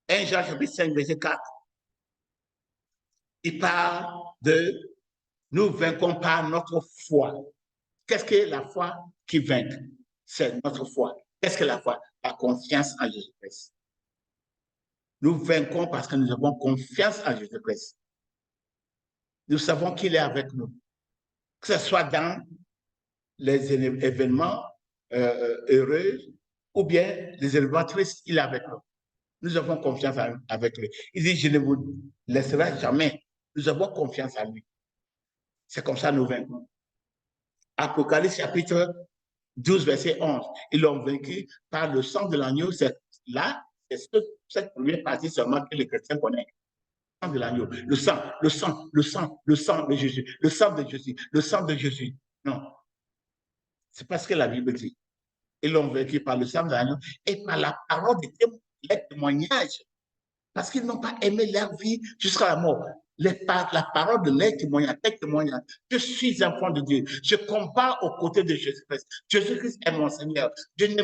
1 Jean chapitre 5, verset 4. Il parle de Nous vaincons par notre foi. Qu'est-ce que la foi qui vainc? C'est notre foi. Qu'est-ce que la foi? La confiance en Jésus-Christ. Nous vaincons parce que nous avons confiance en Jésus-Christ. Nous savons qu'il est avec nous. Que ce soit dans les événements heureux ou bien les événements tristes, il est avec nous. Nous avons confiance avec lui. Il dit, je ne vous laisserai jamais. Nous avons confiance en lui. C'est comme ça que nous vaincons. Apocalypse chapitre 12, verset 11. Ils l'ont vaincu par le sang de l'agneau. C'est là, c'est cette première partie seulement que les chrétiens connaissent. Le sang de l'agneau. Le sang, le sang, le sang, le sang de Jésus. Le sang de Jésus. Le sang de Jésus. Non. C'est parce que la Bible dit. Ils l'ont vaincu par le sang de l'agneau et par la parole des témoignages. Parce qu'ils n'ont pas aimé leur vie jusqu'à la mort. La parole de leur témoignage, je suis enfant de Dieu. Je combats aux côtés de Jésus-Christ. Jésus-Christ est mon Seigneur. Je ne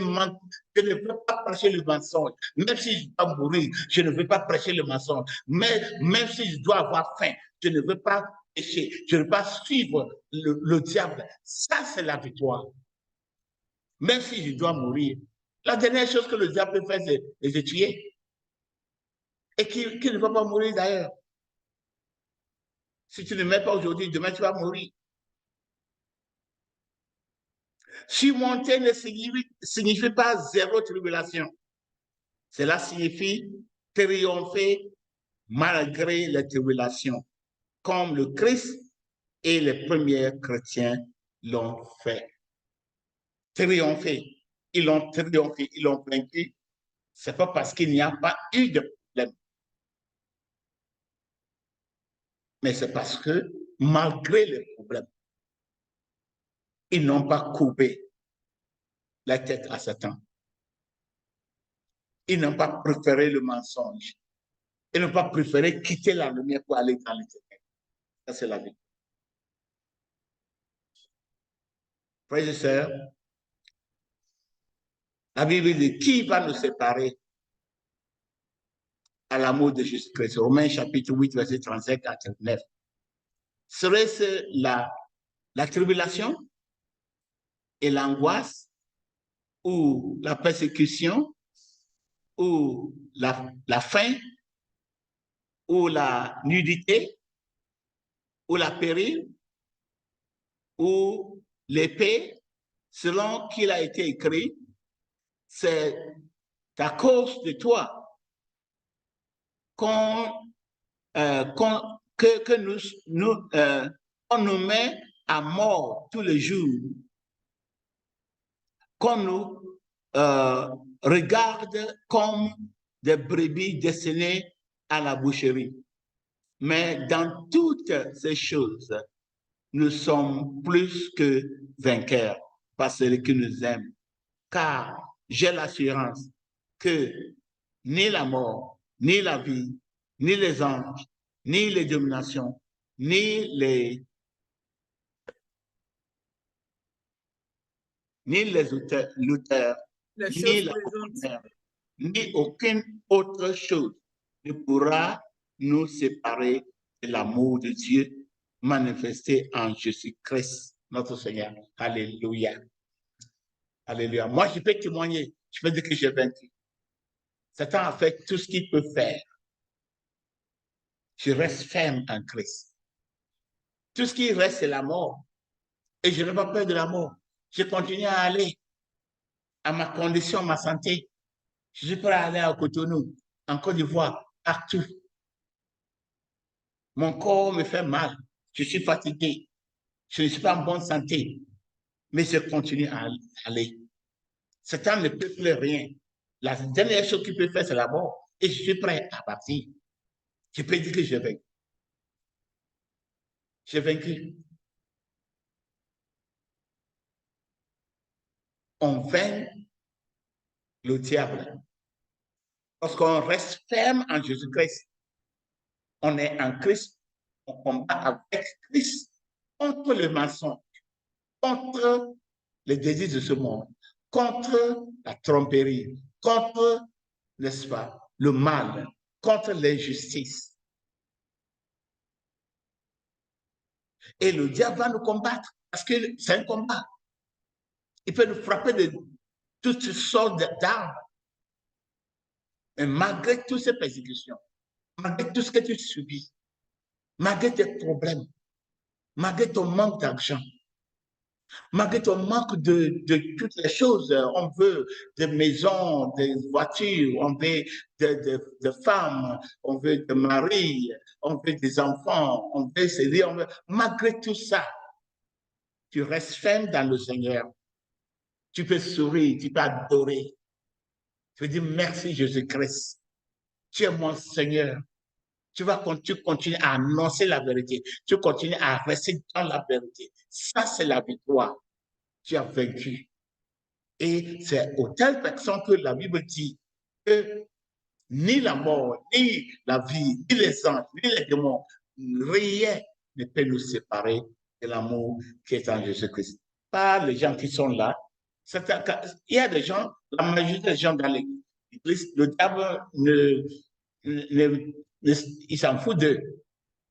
veux pas prêcher le mensonge. Même si je dois mourir, je ne veux pas prêcher le mensonge. Mais même si je dois avoir faim, je ne veux pas pécher. Je ne veux pas suivre le diable. Ça, c'est la victoire. Même si je dois mourir. La dernière chose que le diable peut faire, c'est de tuer. Et qui ne va pas mourir d'ailleurs. Si tu ne mets pas aujourd'hui, demain tu vas mourir. Surmonter ne signifie pas zéro tribulation. Cela signifie triompher malgré les tribulations, comme le Christ et les premiers chrétiens l'ont fait. Triompher. Ils l'ont triomphé, ils l'ont vaincu. Ce n'est pas parce qu'il n'y a pas eu de problème. Mais c'est parce que, malgré les problèmes, ils n'ont pas coupé la tête à Satan. Ils n'ont pas préféré le mensonge. Ils n'ont pas préféré quitter la lumière pour aller dans l'éternel. Ça, c'est la vie. Frères et sœurs, la Bible dit, qui va nous séparer à l'amour de Jésus-Christ? Romains chapitre 8, verset 35 à 39. Serait-ce la tribulation et l'angoisse ou la persécution ou la faim ou la nudité ou la péril ou l'épée, selon qu'il a été écrit, c'est à cause de toi qu'on nous met à mort tous les jours, qu'on nous regarde comme des brebis destinées à la boucherie. Mais dans toutes ces choses, nous sommes plus que vainqueurs par celui qui nous aime. Car j'ai l'assurance que ni la mort, ni la vie, ni les anges, ni les dominations, ni les lutteurs, ni aucune autre chose ne pourra nous séparer de l'amour de Dieu manifesté en Jésus-Christ, notre Seigneur. Alléluia. Alléluia. Moi, je peux témoigner. Je peux dire que j'ai vaincu. Satan a fait tout ce qu'il peut faire. Je reste ferme en Christ. Tout ce qui reste, c'est la mort. Et je n'ai pas peur de la mort. Je continue à aller à ma condition, ma santé. Je suis prêt à aller à Cotonou, en Côte d'Ivoire, partout. Mon corps me fait mal. Je suis fatigué. Je ne suis pas en bonne santé. Mais je continue à aller. Satan ne peut plus rien. La dernière chose qu'il peut faire, c'est la mort. Et je suis prêt à partir. Je peux dire que j'ai vaincu. J'ai vaincu. On vainc le diable. Lorsqu'on reste ferme en Jésus-Christ, on est en Christ, on combat avec Christ contre le mensonge, contre les désirs de ce monde, contre la tromperie, contre, n'est-ce pas, le mal, contre l'injustice. Et le diable va nous combattre parce que c'est un combat. Il peut nous frapper de toutes sortes d'armes. Mais malgré toutes ces persécutions, malgré tout ce que tu subis, malgré tes problèmes, malgré ton manque d'argent, malgré ton manque de toutes les choses, on veut des maisons, des voitures, on veut de femmes, on veut des maris, on veut des enfants, on veut se dire, malgré tout ça, tu restes ferme dans le Seigneur. Tu peux sourire, tu peux adorer. Tu peux dire merci Jésus-Christ. Tu es mon Seigneur. Tu continues à annoncer la vérité. Tu continues à rester dans la vérité. Ça, c'est la victoire. Tu as vaincu. Et c'est aux telles personnes que la Bible dit que ni la mort, ni la vie, ni les anges, ni les démons, rien ne peut nous séparer de l'amour qui est en Jésus-Christ. Pas les gens qui sont là. Il y a des gens, la majorité des gens dans l'Église, le diable il s'en fout d'eux.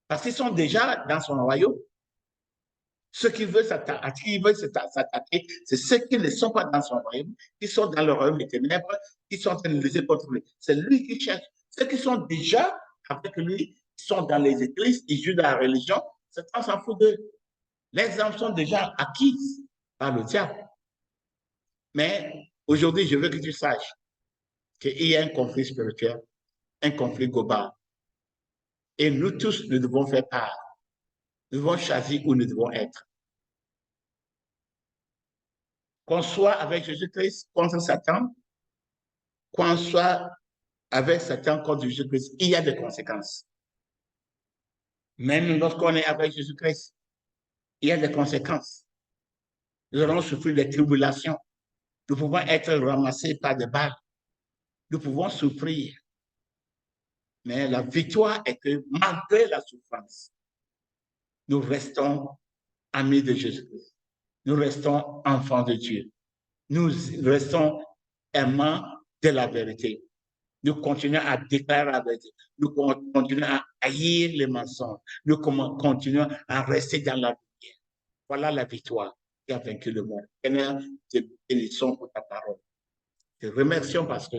Parce qu'ils sont déjà dans son royaume. Ceux qui veulent s'attaquer, c'est ceux qui ne sont pas dans son royaume, qui sont dans le royaume des ténèbres, qui sont en train de lutter contre lui. C'est lui qui cherche. Ceux qui sont déjà avec lui, qui sont dans les églises, ils jouent dans la religion, Satan s'en fout d'eux. Les âmes sont déjà acquises par le diable. Mais aujourd'hui, je veux que tu saches qu'il y a un conflit spirituel, un conflit global. Et nous tous, nous devons faire part. Nous devons choisir où nous devons être. Qu'on soit avec Jésus-Christ contre Satan, qu'on soit avec Satan contre Jésus-Christ, il y a des conséquences. Même lorsqu'on est avec Jésus-Christ, il y a des conséquences. Nous allons souffrir des tribulations. Nous pouvons être ramassés par des balles. Nous pouvons souffrir. Mais la victoire est que malgré la souffrance, nous restons amis de Jésus-Christ. Nous restons enfants de Dieu. Nous restons aimants de la vérité. Nous continuons à déclarer la vérité. Nous continuons à haïr les mensonges. Nous continuons à rester dans la lumière. Voilà la victoire qui a vaincu le monde. Seigneur, te bénissons pour ta parole. Te remercions parce que